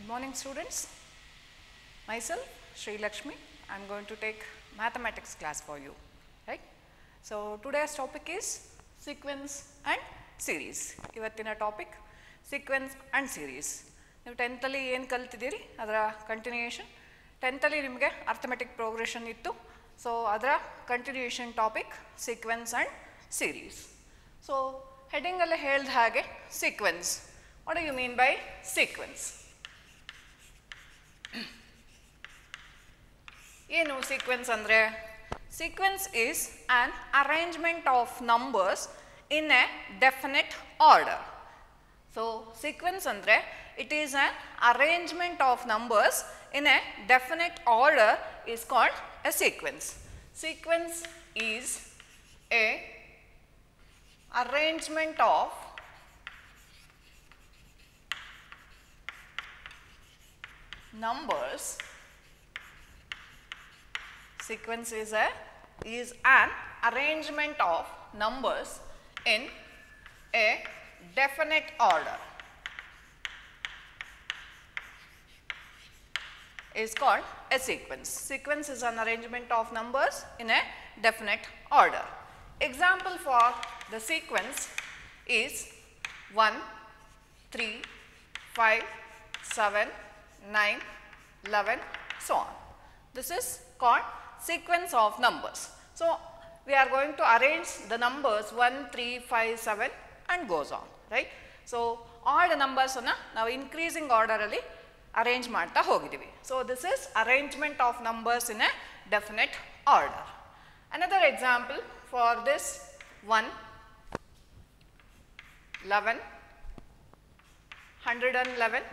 morning students. Myself Sri Lakshmi. I am going to take mathematics class for you, right. So, today's topic is sequence and series. Ivattina topic sequence and series. ನೀವು 10th ಅಲ್ಲಿ ಏನು ಕಲ್ತಿದ್ದೀರಿ ಅದರ continuation. 10th ಅಲ್ಲಿ ನಿಮಗೆ arithmetic progression ಇತ್ತು. So ಅದರ continuation topic sequence and series. So heading ಅಲ್ಲೇ ಹೇಳ್ದ ಹಾಗೆ sequence. What do you mean by sequence? ಏನು ಸೀಕ್ವೆನ್ಸ್ ಅಂದರೆ? Sequence is an arrangement of numbers in a definite order. So, sequence andre it is an arrangement of numbers in a definite order is called a sequence. Sequence is a arrangement of numbers. Sequence is an arrangement of numbers in a definite order is called a sequence. Sequence is an arrangement of numbers in a definite order. Example for the sequence is 1, 3, 5, 7, 9, 11, so on. This is called sequence of numbers. So, we are going to arrange the numbers 1, 3, 5, 7 and goes on, right. So, all the numbers now increasing order alli arrange ಮಾಡ್ತಾ ಹೋಗಿದ್ದೀವಿ. So, this is arrangement of numbers in a definite order. Another example for this 1, 11, 111,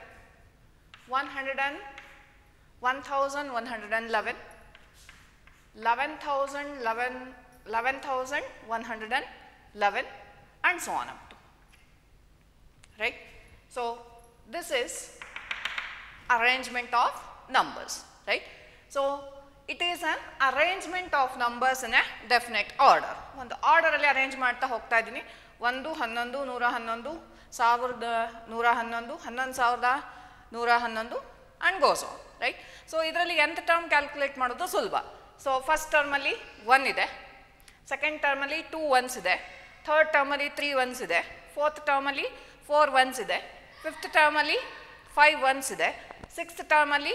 1111, 11,111 and so on up to, right. So, this is arrangement of numbers, right. So, it is an arrangement of numbers in a definite order. ಒಂದು order ಅಲ್ಲಿ arrange ಮಾಡ್ತಾ ಹೋಗ್ತಾ ಇದ್ದೀನಿ. 1, 11, 111, 1111, 11,111 and goes on, right. So, ಇದರಲ್ಲಿ nth term calculate ಮಾಡೋದು ಸುಲಭ. So first ಟರ್ಮಲ್ಲಿ 1 ಇದೆ, ಸೆಕೆಂಡ್ ಟರ್ಮಲ್ಲಿ 2 ones ಇದೆ, ಥರ್ಡ್ ಟರ್ಮಲ್ಲಿ 3 ones ಇದೆ, ಫೋರ್ತ್ ಟರ್ಮಲ್ಲಿ 4 ones ಇದೆ, ಫಿಫ್ತ್ ಟರ್ಮಲ್ಲಿ 5 ones ಇದೆ, ಸಿಕ್ಸ್ತ್ ಟರ್ಮಲ್ಲಿ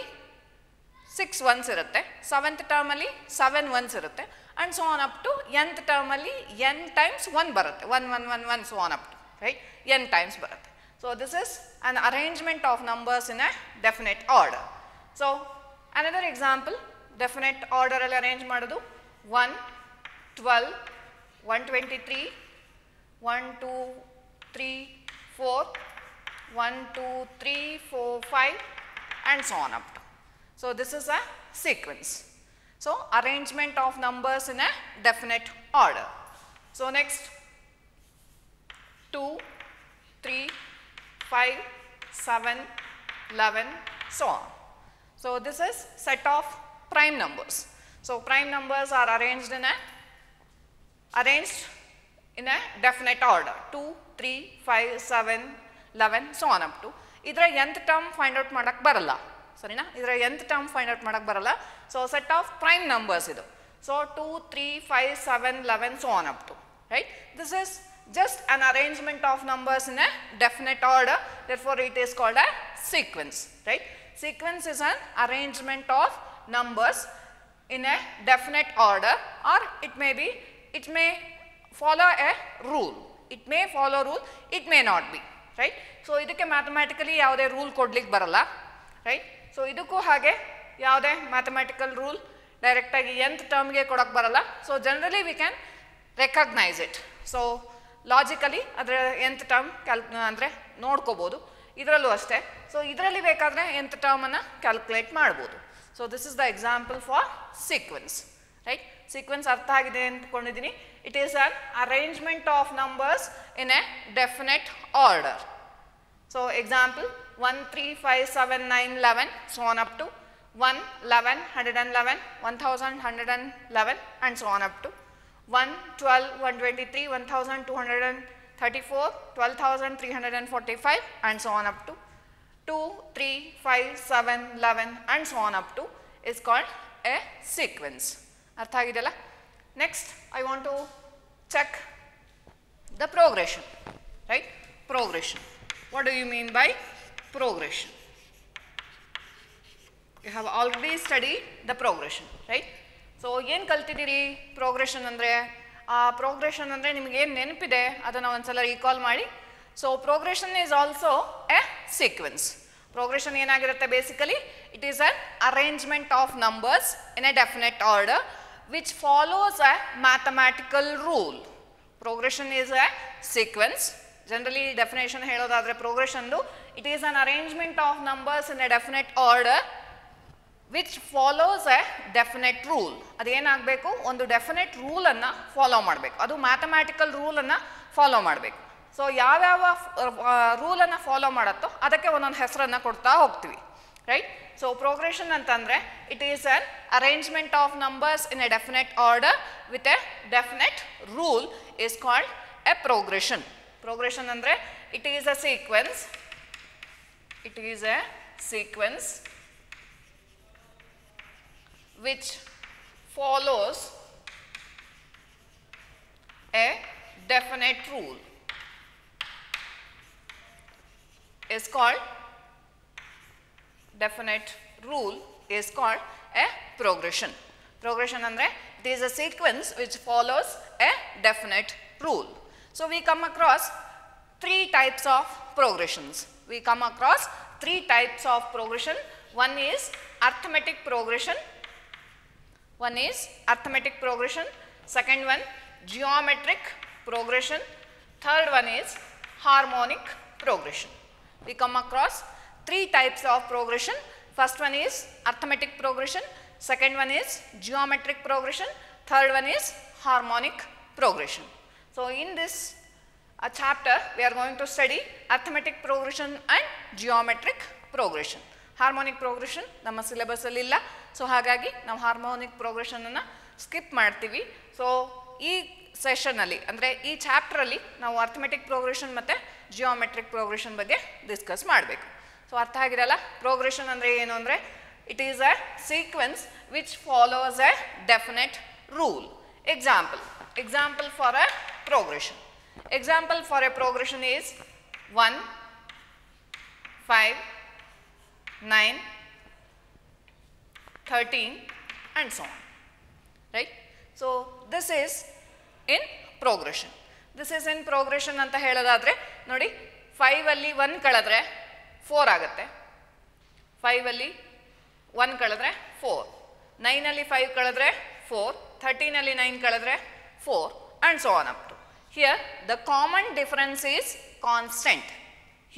6 ones ಇರುತ್ತೆ, ಸೆವೆಂತ್ ಟರ್ಮಲ್ಲಿ 7 ones ಇರುತ್ತೆ and so on up to nth ಟರ್ಮಲ್ಲಿ n times 1 ಬರುತ್ತೆ, 1 1 1 1 so on up to, right, n times ಬರುತ್ತೆ. So this is an arrangement of numbers in a definite order. So another example definite ಆರ್ಡರಲ್ಲಿ arrange ಮಾಡೋದು 1, 12, 123, 1 2 3 4, 1 2 3 4 5 and so on up to. So, this is a sequence. So, arrangement of numbers in a definite order. So, next 2, 3, 5, 7, 11, so on. So, this is set of prime numbers. So, prime numbers are arranged in a definite order 2, 3, 5, 7, 11 so on up to. ಇದರ nth term find out ಮಾಡಕ್ಕೆ ಬರಲ್ಲ, ಸರಿನಾ, ಇದರ nth term find out ಮಾಡಕ್ಕೆ ಬರಲ್ಲ. So set of prime numbers ಇದು. So 2, 3, 5, 7, 11 so on up to, right. This is just an arrangement of numbers in a definite order, therefore it is called a sequence, right. Sequence is an arrangement of numbers in a definite order, or it may follow a rule. It may follow rule, it may not be, right. So ಇದಕ್ಕೆ mathematically ಯಾವುದೇ rule ಕೊಡ್ಲಿಕ್ಕೆ ಬರಲ್ಲ, right. So ಇದಕ್ಕೂ ಹಾಗೆ ಯಾವುದೇ mathematical rule ಡೈರೆಕ್ಟಾಗಿ nth ಟರ್ಮ್ಗೆ ಕೊಡೋಕ್ಕೆ ಬರಲ್ಲ. So generally we can recognise it. So logically ಅದರ nth ಟರ್ಮ್ ಅಂದರೆ ನೋಡ್ಕೋಬೋದು. ಇದರಲ್ಲೂ ಅಷ್ಟೇ. ಸೊ ಇದರಲ್ಲಿ ಬೇಕಾದರೆ nth ಟರ್ಮನ್ನು ಕ್ಯಾಲ್ಕುಲೇಟ್ ಮಾಡ್ಬೋದು. So this is the example for sequence, right. Sequence ಅರ್ಥ ಆಗಿದೆ ಅಂದ್ಕೊಂಡಿದ್ದೀನಿ. It is an arrangement of numbers in a definite order. So, example 1, 3, 5, 7, 9, 11 so on up to 1, 11, 111, 1111 and so on up to 1, 12, 123, 1234, 12,345 and so on up to 2, 3, 5, 7, 11 and so on up to is called a sequence. ಅರ್ಥ ಆಗಿದೆಯಲ್ಲ? Next, I want to check the progression, right? Progression. What do you mean by progression? You have already studied the progression, right? So, ಏನು ಕಲ್ತಿದ್ದೀರಿ progression ಅಂದರೆ? ಆ progression ಅಂದರೆ ನಿಮಗೆ ಏನು ನೆನಪಿದೆ ಅದನ್ನು ಒಂದ್ಸಲ ರೀಕಾಲ್ ಮಾಡಿ. So, progression is also a sequence. Progression ಏನಾಗಿರುತ್ತೆ basically? It is an arrangement of numbers in a definite order which follows a mathematical rule. Progression is a sequence. Generally definition ಹೇಳೋದಾದ್ರೆ progression it is an arrangement of numbers in a definite order which follows a definite rule. ಅದೇನಾಗಬೇಕು? ಒಂದು definite ರೂಲನ್ನು follow ಮಾಡಬೇಕು. ಅದು mathematical ರೂಲನ್ನು follow ಮಾಡಬೇಕು. So ಯಾವ್ಯಾವ ರೂಲನ್ನು follow ಮಾಡುತ್ತೋ ಅದಕ್ಕೆ ಒಂದೊಂದು ಹೆಸರನ್ನು ಕೊಡ್ತಾ ಹೋಗ್ತೀವಿ, ರೈಟ್? ಸೊ ಪ್ರೋಗ್ರೆಷನ್ ಅಂತಂದರೆ it is an arrangement of numbers in a definite order with a definite rule is called a progression. Progression ಅಂದರೆ it is a sequence. It is a sequence which follows a definite rule is called definite rule is called a progression. Progression andre it is a sequence which follows a definite rule. So we come across three types of progressions. We come across three types of progression. One is arithmetic progression. One is arithmetic progression, second one geometric progression, third one is harmonic progression. We come across three types of progression. First one is arithmetic progression, second one is geometric progression, third one is harmonic progression. So in this chapter we are going to study arithmetic progression and geometric progression. Harmonic progression ನಮ್ಮ ಸಿಲೆಬಸ್ಸಲ್ಲಿ ಇಲ್ಲ, so ಹಾಗಾಗಿ ನಾವು harmonic ಪ್ರೋಗ್ರೆಷನನ್ನು skip ಮಾಡ್ತೀವಿ. So ಈ ಸೆಷನಲ್ಲಿ ಅಂದರೆ ಈ ಚಾಪ್ಟ್ರಲ್ಲಿ ನಾವು arithmetic progression ಮತ್ತು ಜಿಯೋಮೆಟ್ರಿಕ್ ಪ್ರೋಗ್ರೆಷನ್ ಬಗ್ಗೆ ಡಿಸ್ಕಸ್ ಮಾಡಬೇಕು. ಸೊ ಅರ್ಥ ಆಗಿರಲ್ಲ? ಪ್ರೋಗ್ರೆಷನ್ ಅಂದರೆ ಏನು ಅಂದರೆ it is a sequence which follows A definite rule. Example for A progression. Example for A progression is 1, 5, 9, 13 and so on, right? So this is in progression. This is in progression anta helodadre nodi 5 alli 1 kaladre 4 agutte. 5 alli 1 kaladre 4, 9 alli 5 kaladre 4, 13 alli 9 kaladre 4 and so on up to. Here the common difference is constant.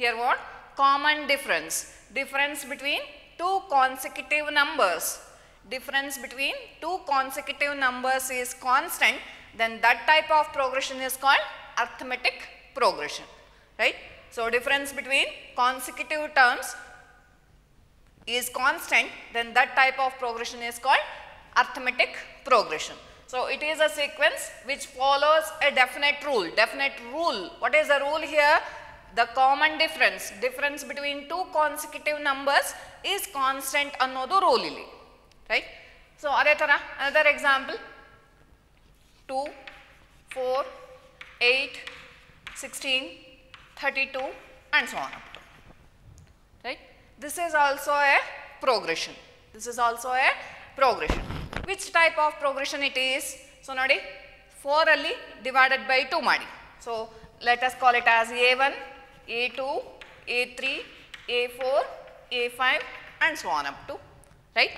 Here what? Common difference. Difference between two consecutive numbers. Difference between two consecutive numbers is constant, then that type of progression is called arithmetic progression, right? So difference between consecutive terms is constant, then that type of progression is called arithmetic progression. So it is a sequence which follows a definite rule. Definite rule. What is the rule here? The common difference between two consecutive numbers is constant ಅನ್ನೋದು rule ಇಲ್ಲಿ, right? So ಅದೇ ಥರ another example 2, 4, 8, 16, 32 and so on up to, right? This is also a progression. This is also a progression. Which type of progression it is? So ನೋಡಿ 4 ಅಲ್ಲಿ divided by 2 ಮಾಡಿ. So let us call it as A1, A2, A3, A4, A5 and so on up to, right?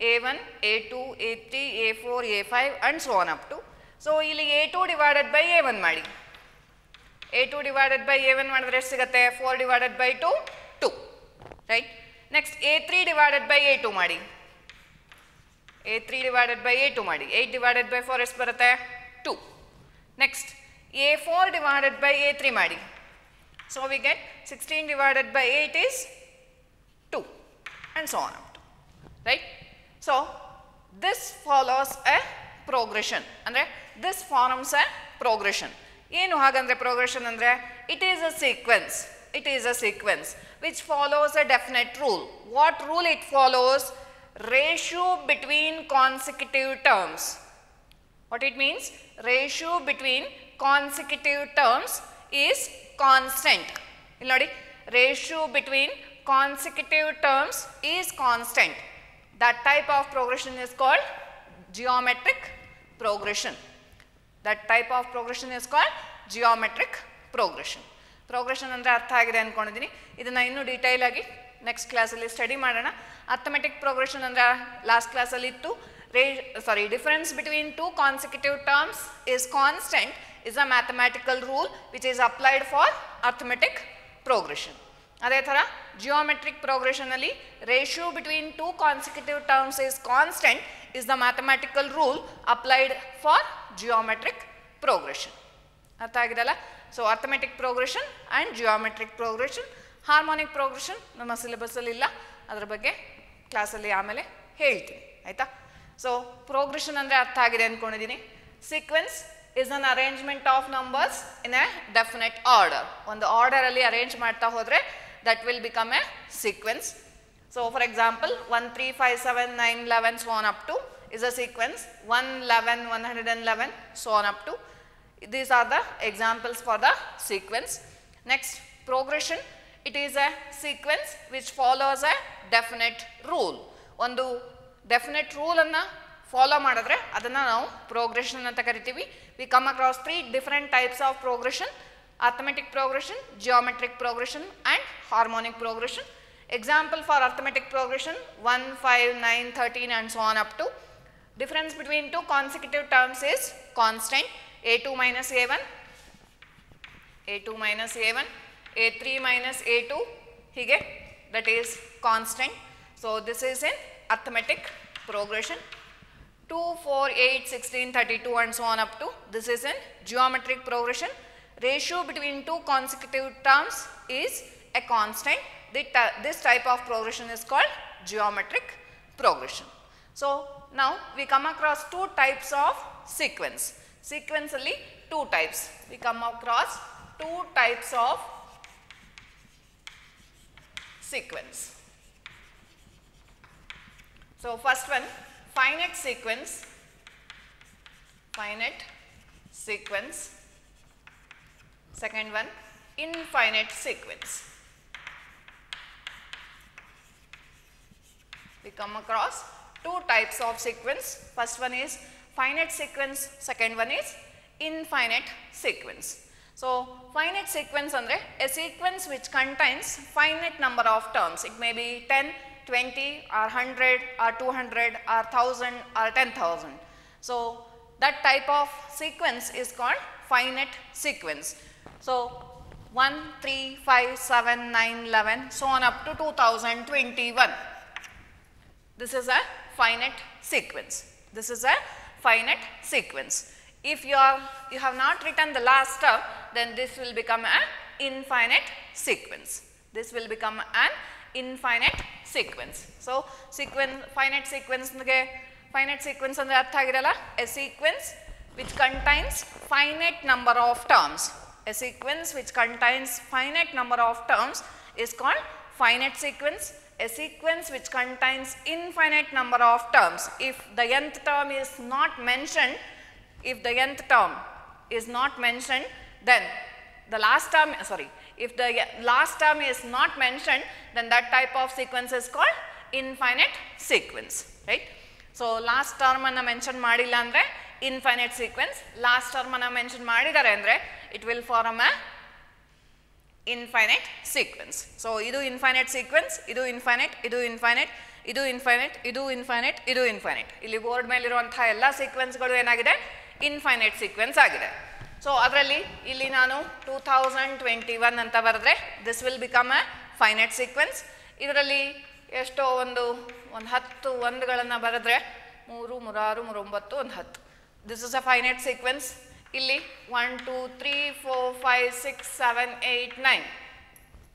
A1, A2, A3, A4, A5 and so on up to. So ಇಲ್ಲಿ A2 divided by A1 ಮಾಡಿ. A2 divided by A1 ಮಾಡಿದ್ರೆ ಎಷ್ಟು ಸಿಗುತ್ತೆ? 4 divided by 2, 2, right? Next A3 divided by A2 ಮಾಡಿ. A3 divided by A2 ಮಾಡಿ. 8 divided by 4 ಎಷ್ಟು ಬರುತ್ತೆ? 2. Next A4 divided by A3 ಮಾಡಿ. So we get 16 divided by 8 is 2 and so on up to, right? So this follows a progression. Andre this forms a progression. ಏನು ಹಾಗಂದ್ರೆ progression ಅಂದ್ರೆ it is a sequence. It is a sequence which follows a definite rule. What rule it follows? Ratio between consecutive terms. What it means? Ratio between consecutive terms is constant. ಇಲ್ಲಿ ನೋಡಿ, ratio between consecutive terms is constant. That type of progression is called geometric progression. That type of progression is called geometric progression. Progression ಅಂದರೆ ಅರ್ಥ ಆಗಿದೆ ಅಂದ್ಕೊಂಡಿದ್ದೀನಿ. ಇದನ್ನು ಇನ್ನೂ detail ಆಗಿ next ಕ್ಲಾಸಲ್ಲಿ ಸ್ಟಡಿ ಮಾಡೋಣ. ಅರ್ಥಮೆಟಿಕ್ ಪ್ರೋಗ್ರೆಷನ್ ಅಂದರೆ ಲಾಸ್ಟ್ ಕ್ಲಾಸಲ್ಲಿ ಇತ್ತು. Difference between two consecutive terms is constant is a mathematical rule which is applied for arithmetic progression. ಅದೇ ಥರ geometric progression ಅಲ್ಲಿ ratio between two consecutive terms is constant is the mathematical rule applied for geometric progression. ಅರ್ಥ ಆಗಿದೆಲ್ಲ? So arithmetic progression and geometric progression. harmonic progression ನಮ್ಮ ಸಿಲೆಬಸ್ಸಲ್ಲಿ ಇಲ್ಲ, ಅದರ ಬಗ್ಗೆ ಕ್ಲಾಸಲ್ಲಿ ಆಮೇಲೆ ಹೇಳ್ತೀನಿ, ಆಯಿತಾ? ಸೊ ಪ್ರೋಗ್ರೆಷನ್ ಅಂದರೆ ಅರ್ಥ ಆಗಿದೆ ಅಂದ್ಕೊಂಡಿದ್ದೀನಿ. Sequence is an arrangement of numbers in a definite order. ಒಂದು ಆರ್ಡರಲ್ಲಿ ಅರೇಂಜ್ ಮಾಡ್ತಾ ಹೋದರೆ that will become A sequence. So for example 1 3 5 7 9 11 so on up to is a sequence. 111 111 so on up to. These are the examples for the sequence. Next, progression. It is a sequence which follows a definite rule. ಒಂದು definite ರೂಲನ್ನು follow ಮಾಡಿದ್ರೆ ಅದನ್ನು ನಾವು progression ಅಂತ ಕರಿತೀವಿ. We come across 3 different types of progression: arithmetic progression, geometric progression and harmonic progression. Example for arithmetic progression: 1 5 9 13 and so on up to. Difference between two consecutive terms is constant. a2 minus a1, a2 minus a1, a3 minus a2, hige, that is constant. So this is in arithmetic progression. 2 4 8 16 32 and so on up to. This is in geometric progression. Ratio between two consecutive terms is a constant. This type of progression is called geometric progression. So now we come across two types of sequence. Sequence alli two types. We come across two types of sequence. So first one, finite sequence. Finite sequence. Second one, infinite sequence. We come across two types of sequence. First one is finite sequence, second one is infinite sequence. So finite sequence andre a sequence which contains finite number of terms. It may be 10, 20 or 100 or 200 or 1000 or 10,000. So that type of sequence is called finite sequence. So 1 3 5 7 9 11 so on up to 2021. This is a finite sequence. This is a finite sequence. If you have not written the last term, then this will become an infinite sequence. This will become an infinite sequence. So finite sequence ಅಂದ್ರೆ ಅರ್ಥ ಆಗಿರಲ್ಲ. A sequence which contains finite number of terms. A sequence which contains finite number of terms is called finite sequence. A sequence which contains infinite number of terms. If the nth term is not mentioned, then the last term, if the last term is not mentioned, then that type of sequence is called infinite sequence, right? So last term anna mention madilla andre infinite sequence, last term anna mention madidare andre it will form a infinite sequence. So idu infinite sequence, idu infinite, idu infinite, idu infinite, idu infinite, idu infinite. Illi board ಮೇಲೆ ಇರುವಂತಹ ಎಲ್ಲ sequence ಗಳು ಏನಾಗಿದೆ, infinite sequence ಆಗಿದೆ. So ಅದರಲ್ಲಿ ಇಲ್ಲಿ ನಾನು 2021 ಅಂತ ಬರೆದ್ರೆ this will become a finite sequence. ಇದರಲ್ಲಿ ಎಷ್ಟೋ ಒಂದು 10 ಒಂದುಗಳನ್ನು ಬರೆದ್ರೆ 3 3 6 3 9 1 10. This is a finite sequence. ಇಲ್ಲಿ 1 2 3 4 5 6 7 8 9.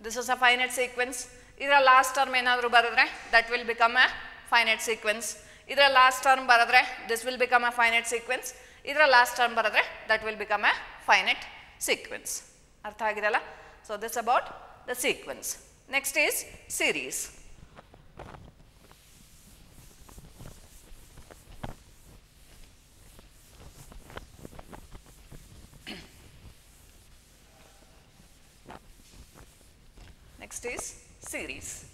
This is a finite sequence. ಇದರ ಲಾಸ್ಟ್ ಟರ್ಮ್ ಏನಾದರೂ ಬರೆದ್ರೆ that will become a finite sequence. ಇದರ ಲಾಸ್ಟ್ ಟರ್ಮ್ ಬರೆದ್ರೆ this will become a finite sequence. ಇದರ ಲಾಸ್ಟ್ ಟರ್ಮ್ ಬರೆದ್ರೆ that will become a finite sequence. ಅರ್ಥ ಆಗಿದೆಲ್ಲ? So this about the sequence. Next is series. Next is series.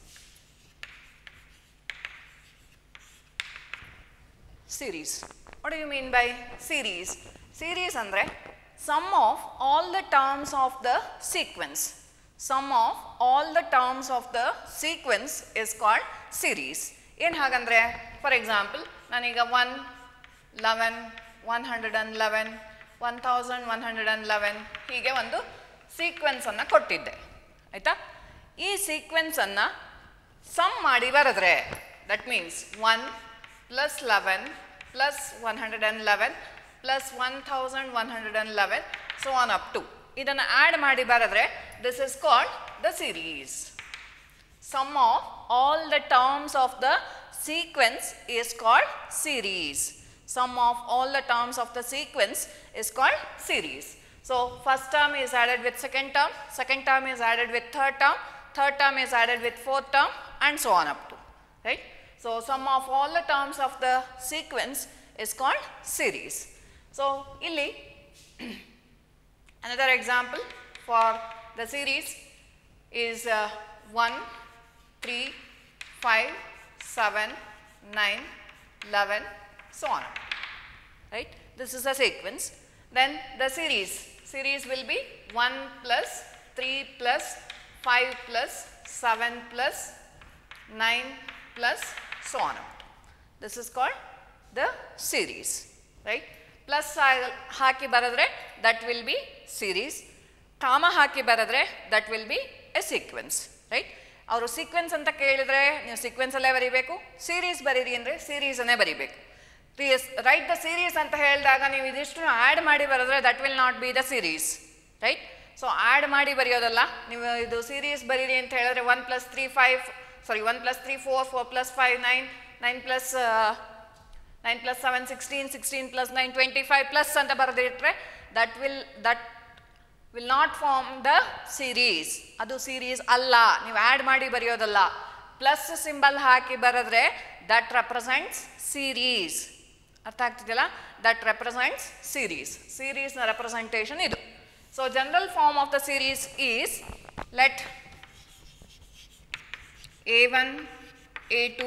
Series. What do you mean by series? Series andre sum of all the terms of the sequence. Sum of all the terms of the sequence is called series. ಏನು ಹಾಗಂದ್ರೆ for example ನಾನೀಗ 1, 11, 111, 1111 ಹೀಗೆ ಒಂದು sequence ಅನ್ನು ಕೊಟ್ಟಿದ್ದೆ ಆಯ್ತಾ. ಈ sequence ಅನ್ನು ಸಮ್ ಮಾಡಿ ಬರೆದ್ರೆ that means 1 plus 11 plus 111 plus 1111 so on up to ಇದನ್ನು ಆಡ್ ಮಾಡಿ ಬರೆದ್ರೆ this is called the series. Sum of all the terms of the sequence is called series. Sum of all the terms of the sequence is called series. So first term is added with second term is added with third term is added with fourth term and so on up to, right? So sum of all the terms of the sequence is called series. So illi another example for the series is 1, 3, 5, 7, 9, 11 so on, right? This is a sequence. Then the series will be 1 plus 3 plus 5 plus 7 plus 9 plus so on. This is called the series, right? Plus haki baradre that will be series. Comma haki baradre that will be a sequence, right? Avaru sequence anta kelidre ನೀವು sequence alle ಬರಿಬೇಕು, series ಬರೀರಿ ಅಂದ್ರೆ series ಅನೇ ಬರಿಬೇಕು. Write the series ಅಂತ ಹೇಳಿದಾಗ ನೀವು ಇದಿಷ್ಟು add ಮಾಡಿ ಬರೆದ್ರೆ that will not be the series, right? So add ಮಾಡಿ ಬರೆಯೋದಲ್ಲ, ನೀವು ಇದು series ಬರೀರಿ ಅಂತ ಹೇಳಿದ್ರೆ 1 plus 3 4, 4 plus 5 9, 9 plus 7 16, 16 plus 9 25 plus ಅಂತ ಬರೆದಿಟ್ರೆ that will not form the series. ಅದು series ಅಲ್ಲ, ನೀವು ಆಡ್ ಮಾಡಿ ಬರೆಯೋದಲ್ಲ. ಪ್ಲಸ್ ಸಿಂಬಲ್ ಹಾಕಿ ಬರೆದ್ರೆ that represents series. ಅರ್ಥ ಆಗ್ತಿದೆಯಲ್ಲ? that represents series. series ನ representation ಇದು. So general form of the series is let A1, A2,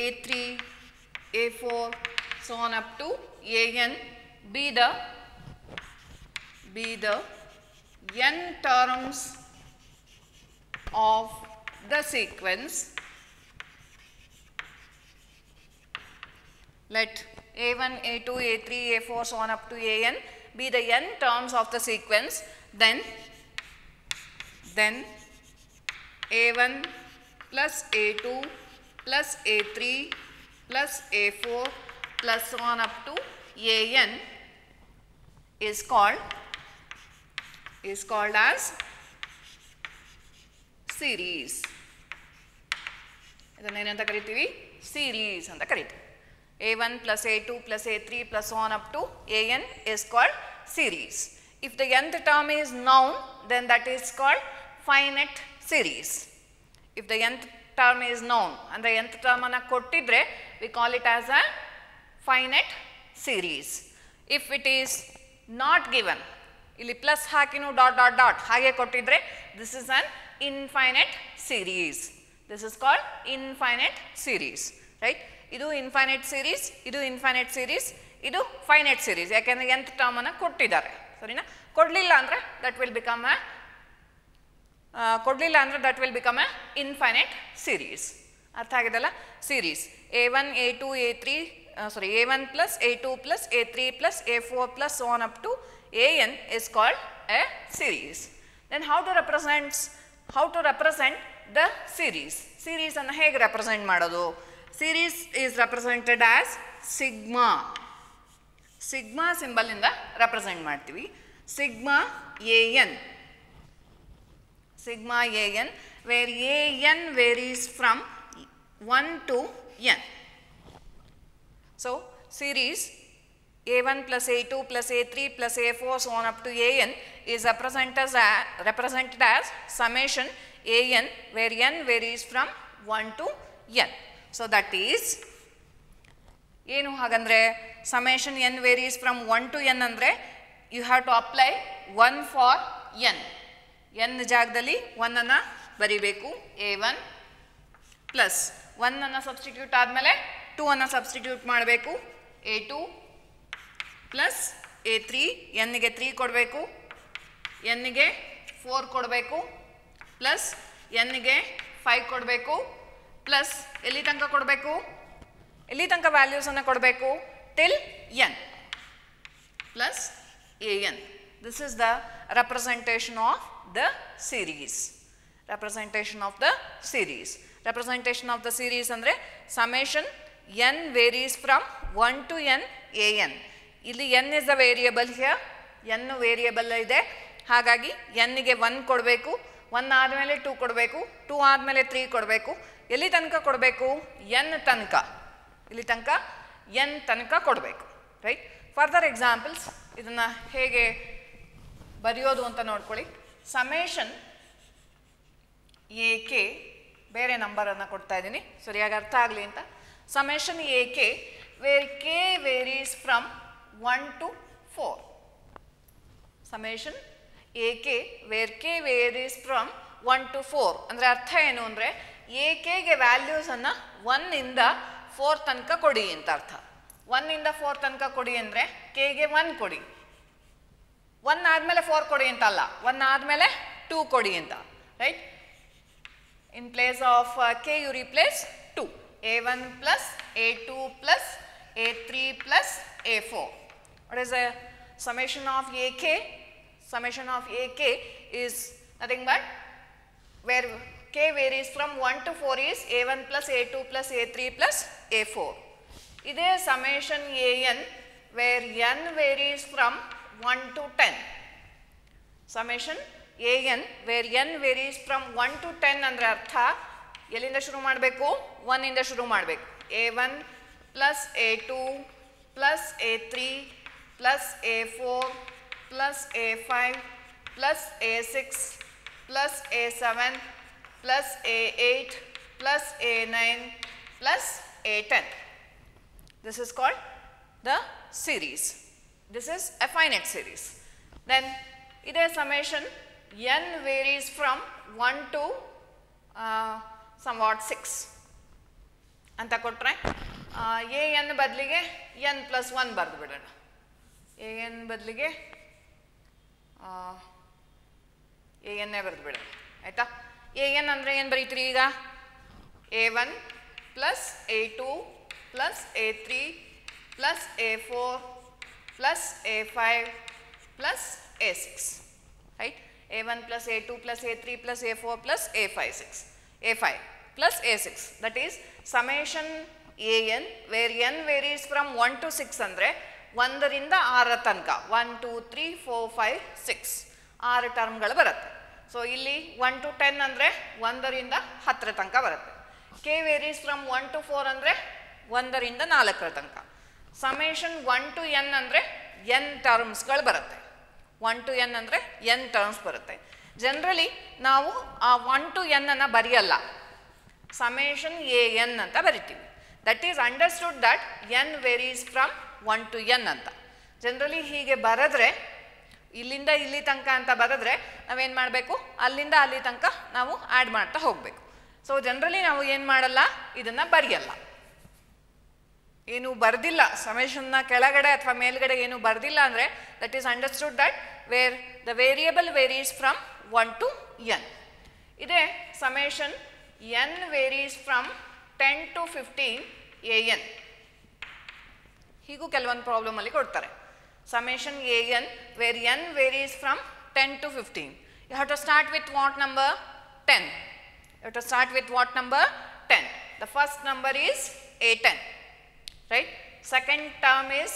A3, A4 so on up to AN be the n terms of the sequence. Let A1, A2, A3, A4 so on up to AN be the n terms of the sequence. Then A1 plus A2 plus A3 plus A4 plus so on up to AN is called as series. ಇದನ್ನ ಏನಂತ ಕರಿತೀವಿ? series ಅಂತ ಕರಿತೀವಿ. A1 plus A2 plus A3 plus so on up to AN is called series. If the nth term is known, then that is called finite series. If the nth term is known and the nth term ಅನ್ನು ಕೊಟ್ಟಿದ್ರೆ we call it as a finite series. If it is not given, ಇಲ್ಲಿ plus ಹಾಕಿನೂ dot ಹಾಗೆ ಕೊಟ್ಟಿದ್ರೆ this is an infinite series. This is called infinite series, right? ಇದು infinite series, ಇದು infinite series, ಇದು finite series. ಯಾಕೆಂದ್ರೆ nth term ಅನ್ನು ಕೊಟ್ಟಿದ್ದಾರೆ, ಸರಿನಾ? ಕೊಡಲಿಲ್ಲ ಅಂದರೆ that will become a infinite series. ಅರ್ಥ ಆಗಿದೆಲ್ಲ? series A1, A2, A1 plus A2 plus A3 plus A4 plus so on up to AN is called a series. Then how to represent the series? Series ಅನ್ನು ಹೇಗೆ represent ಮಾಡೋದು? Series is represented as sigma. Sigma symbol ಇಂದ represent ಮಾಡ್ತೀವಿ. Sigma AN where AN varies from 1 to n. So series A1 plus A2 plus A3 plus A4 so on up to AN is represented as summation an where n varies from 1 to n. So that is ಏನು ಹಾಗಂದರೆ summation n varies from 1 to n ಅಂದರೆ you have to apply 1 for n. n ಜಾಗದಲ್ಲಿ 1 ಅನ್ನು ಬರಿಬೇಕು. a1 plus 1 ಅನ್ನು substitute ಆದಮೇಲೆ 2 ಅನ್ನು substitute ಮಾಡಬೇಕು. a2 plus a3 n ಗೆ 3 ಕೊಡಬೇಕು, n ಗೆ 4 ಕೊಡಬೇಕು, ಪ್ಲಸ್ n ಗೆ 5 ಕೊಡಬೇಕು, ಪ್ಲಸ್ ಎಲ್ಲಿ ತನಕ ಕೊಡಬೇಕು, ಎಲ್ಲಿ ತನಕ ವ್ಯಾಲ್ಯೂಸನ್ನು ಕೊಡಬೇಕು, till n plus an. This is the representation of the series. Representation of the series. Representation of the series ಅಂದರೆ summation n varies from 1 to n an. ಇಲ್ಲಿ n is the variable here. n variable ಇದೆ, ಹಾಗಾಗಿ n ಗೆ 1 ಕೊಡಬೇಕು, 1 ಆದಮೇಲೆ 2 ಕೊಡಬೇಕು, 2 ಆದಮೇಲೆ 3 ಕೊಡಬೇಕು. ಎಲ್ಲಿ ತನಕ ಕೊಡಬೇಕು, n ತನಕ, ಇಲ್ಲಿ ತನಕ n ತನಕ ಕೊಡಬೇಕು. ರೈಟ್. ಫರ್ದರ್ ಎಕ್ಸಾಂಪಲ್ಸ್ ಇದನ್ನು ಹೇಗೆ ಬರೆಯೋದು ಅಂತ ನೋಡ್ಕೊಳ್ಳಿ. ಸಮೇಷನ್ ಎ ಕೆ, ಬೇರೆ ನಂಬರನ್ನು ಕೊಡ್ತಾ ಇದ್ದೀನಿ ಸರಿಯಾಗಿ ಅರ್ಥ ಆಗಲಿ ಅಂತ. Summation a k where k varies from 1 to 4. Summation a k where k varies from 1 to 4 ಅಂದರೆ ಅರ್ಥ ಏನು ಅಂದರೆ ಎ ಕೆಗೆ ವ್ಯಾಲ್ಯೂಸನ್ನು 1 ಇಂದ 4 ತನಕ ಕೊಡಿ ಅಂತ ಅರ್ಥ. 1 ಇಂದ 4 ತನಕ ಕೊಡಿ ಅಂದರೆ ಕೆಗೆ 1 ಕೊಡಿ, 1 ಆದಮೇಲೆ 4 ಕೊಡಿ ಅಂತ ಅಲ್ಲ, 1 ಆದಮೇಲೆ 2 ಕೊಡಿ ಅಂತ. Right. In place of K U replace 2. a1 plus a2 plus a3 plus a4. What is the summation of AK? Summation of AK is nothing but where k varies from 1 to 4 is a1 plus a2 plus a3 plus a4. This is summation an where n varies from 1 to 10. Summation an where n varies from 1 to 10 ಅಂದರೆ ಅರ್ಥ ಎಲ್ಲಿಂದ ಶುರು ಮಾಡಬೇಕು, 1 ಇಂದ ಶುರು ಮಾಡಬೇಕು. a1 plus a2 plus a3 plus a4 plus a5 plus a6 plus a7 plus a8 plus a9 plus a10. This is called the series. This is a finite series. Then it is summation n varies from 1 to somewhat 6 ಅಂತ ಕೊಟ್ಟರೆ A N ಬದಲಿಗೆ n plus 1 ಬರೆದು ಬಿಡೋಣ. A N ಬದಲಿಗೆ A ಎನ್ನೇ ಬರೆದು ಬಿಡೋಣ. ಆಯಿತಾ. A N ಅಂದರೆ ಏನು ಬರೀತೀರಿ ಈಗ, a1 plus a2 plus a3 plus a4 plus a5 plus a6. Right. a1 plus a2 plus a3 plus a4 plus a5 plus a6. That is summation an where n varies from 1 to 6 ಅಂದರೆ 1 ರಿಂದ 6 ತನಕ 1 2 3 4 5 6 6 ಟರ್ಮ್ಗಳು ಬರುತ್ತೆ. So ಇಲ್ಲಿ 1 to 10 ಅಂದರೆ 1 ರಿಂದ 10 ತನಕ ಬರುತ್ತೆ. K varies from 1 to 4 ಅಂದರೆ 1 ರಿಂದ 4 ತನಕ. ಸಮೇಷನ್ 1 to n ಅಂದರೆ n ಟರ್ಮ್ಸ್ಗಳು ಬರುತ್ತೆ. 1 to n ಅಂದರೆ n ಟರ್ಮ್ಸ್ ಬರುತ್ತೆ. ಜನರಲಿ ನಾವು ಆ 1 to n ಅನ್ನು ಬರೆಯಲ್ಲ, ಸಮೇಷನ್ ಎ ಎನ್ ಅಂತ ಬರಿತೀವಿ. That is understood that n varies from 1 to n ಅಂತ. ಜನರಲಿ ಹೀಗೆ ಬರೆದ್ರೆ ಇಲ್ಲಿಂದ ಇಲ್ಲಿ ತನಕ ಅಂತ ಬರೆದ್ರೆ ನಾವೇನು ಮಾಡಬೇಕು, ಅಲ್ಲಿಂದ ಅಲ್ಲಿ ತನಕ ನಾವು ಆ್ಯಡ್ ಮಾಡ್ತಾ ಹೋಗಬೇಕು. ಸೊ ಜನರಲಿ ನಾವು ಏನು ಮಾಡಲ್ಲ, ಇದನ್ನು ಬರೆಯಲ್ಲ. ಏನು ಬರೆದಿಲ್ಲ, ಸಮೇಷನ್ನ ಕೆಳಗಡೆ ಅಥವಾ ಮೇಲ್ಗಡೆ ಏನು ಬರೆದಿಲ್ಲ ಅಂದರೆ that is understood that where the variable varies from 1 to n. ಇದೇ summation n varies from 10 to 15 an. ಹೀಗೂ ಕೆಲವೊಂದು ಪ್ರಾಬ್ಲಮಲ್ಲಿ ಕೊಡ್ತಾರೆ. Summation an where n varies from 10 to 15. You have to start with what number? 10. You have to start with what number? 10. The first number is a10. Right? Second term is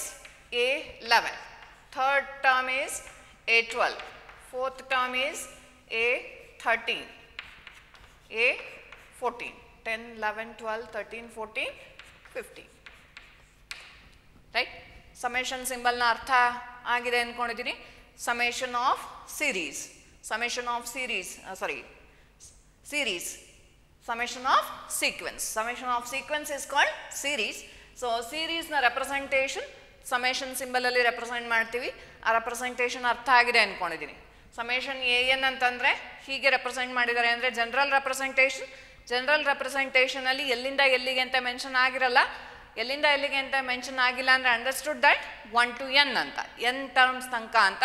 a11. Third term is a12. Fourth term is a13. a14. 10, 11, 12, 13, 14, 15. Right? Summation ಸಿಂಬಲ್ನ ಅರ್ಥ ಆಗಿದೆ ಅಂದ್ಕೊಂಡಿದ್ದೀನಿ. Summation of series, summation of series series. Summation of sequence. Summation of sequence is called series. So, series na representation summation symbol alli represent ಮಾಡ್ತೀವಿ. ಆ representation ಅರ್ಥ ಆಗಿದೆ ಅನ್ಕೊಂಡಿದ್ದೀನಿ. Summation an ಅಂತಂದ್ರೆ ಹೀಗೆ represent ಮಾಡಿದ್ದಾರೆ ಅಂದರೆ ಜನರಲ್ representation. ಜನರಲ್ representation ಅಲ್ಲಿ ಎಲ್ಲಿಂದ ಎಲ್ಲಿಗೆ ಅಂತ ಮೆನ್ಷನ್ ಆಗಿರಲ್ಲ. ಎಲ್ಲಿಂದ ಎಲ್ಲಿಗೆ ಅಂತ ಮೆನ್ಷನ್ ಆಗಿಲ್ಲ ಅಂದರೆ ಅಂಡರ್ಸ್ಟುಡ್ ದಟ್ 1 to n ಅಂತ n ಟರ್ಮ್ಸ್ ತನಕ ಅಂತ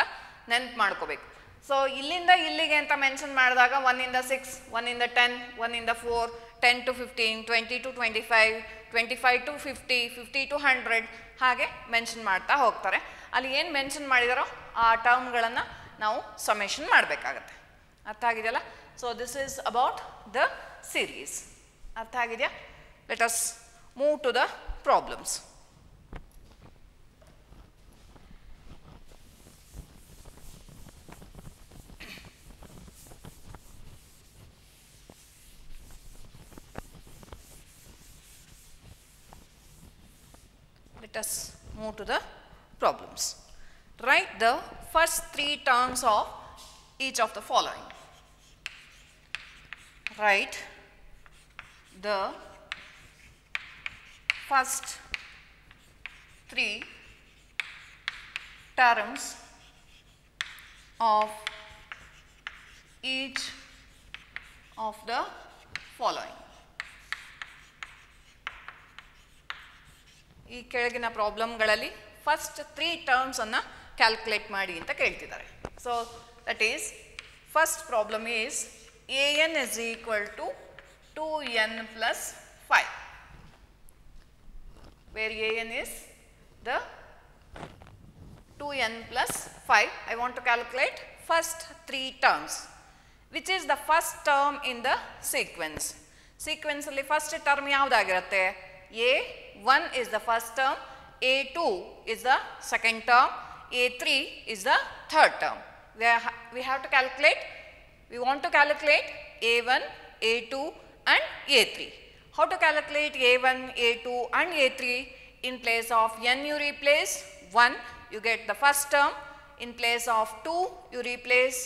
ನೆನ್ಪು ಮಾಡ್ಕೋಬೇಕು. ಸೊ ಇಲ್ಲಿಂದ ಇಲ್ಲಿಗೆ ಅಂತ ಮೆನ್ಷನ್ ಮಾಡಿದಾಗ 1 ಇಂದ 6, 1 ಇಂದ 10, 1 ಇಂದ 4, 10 to 15, 20 to 25, 25 to 50, 50 to 100 ಹಾಗೆ ಮೆನ್ಷನ್ ಮಾಡ್ತಾ ಹೋಗ್ತಾರೆ. ಅಲ್ಲಿ ಏನು ಮೆನ್ಷನ್ ಮಾಡಿದಾರೋ ಆ ಟರ್ಮ್ಗಳನ್ನು ನಾವು ಸಮೇಷನ್ ಮಾಡಬೇಕಾಗತ್ತೆ. ಅರ್ಥ ಆಗಿದೆಯಲ್ಲ? So this is about the series. ಅರ್ಥ ಆಗಿದೆಯಾ? Let us move to the problems. Let us move to the problems. Write the first 3 terms of each of the following. Write the first 3 terms of each of the following. ಈ ಕೆಳಗಿನ ಪ್ರಾಬ್ಲಮ್ಗಳಲ್ಲಿ first 3 terms ಅನ್ನು calculate ಮಾಡಿ ಅಂತ ಕೇಳ್ತಿದ್ದಾರೆ. So that is first problem is an is equal to 2n plus 5, where an is the 2n plus 5. I want to calculate first 3 terms. Which is the first term in the sequence? Sequence ಅಲ್ಲಿ first term ಯಾವುದಾಗಿರುತ್ತೆ? A1 is the first term, A2 is the second term, A3 is the third term. We have to calculate, we want to calculate A1, A2 and A3. How to calculate A1, A2 and A3? In place of n you replace 1, you get the first term. In place of 2 you replace,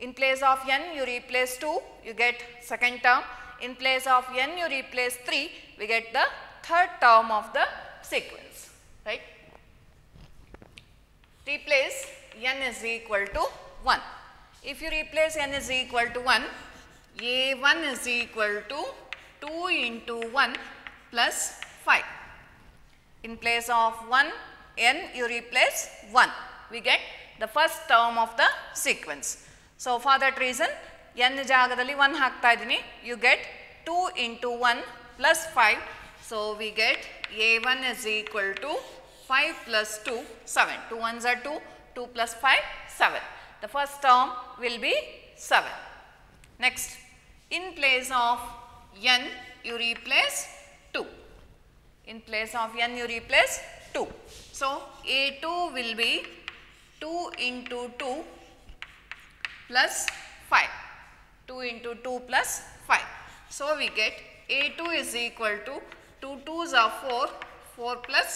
in place of n you replace 2, you get second term. In place of n you replace 3, we get the third term of the sequence, right? Replace n is equal to 1. If you replace n is equal to 1, A1 is equal to 2 into 1 plus 5. In place of 1, n you replace 1. We get the first term of the sequence. So for that reason, n ಜಾಗದಲ್ಲಿ 1 ಹಾಕ್ತಾ ಇದ್ದೀನಿ. You get 2 into 1 plus 5. So we get A1 is equal to 5 plus 2, 7. 2 ones are 2, 2 plus 5, 7. The first term will be 7. Next, in place of n you replace 2. In place of n you replace 2. So A2 will be 2 into 2 plus 5. 2 into 2 plus 5. So we get A2 is equal to 2 2s are 4, 4 plus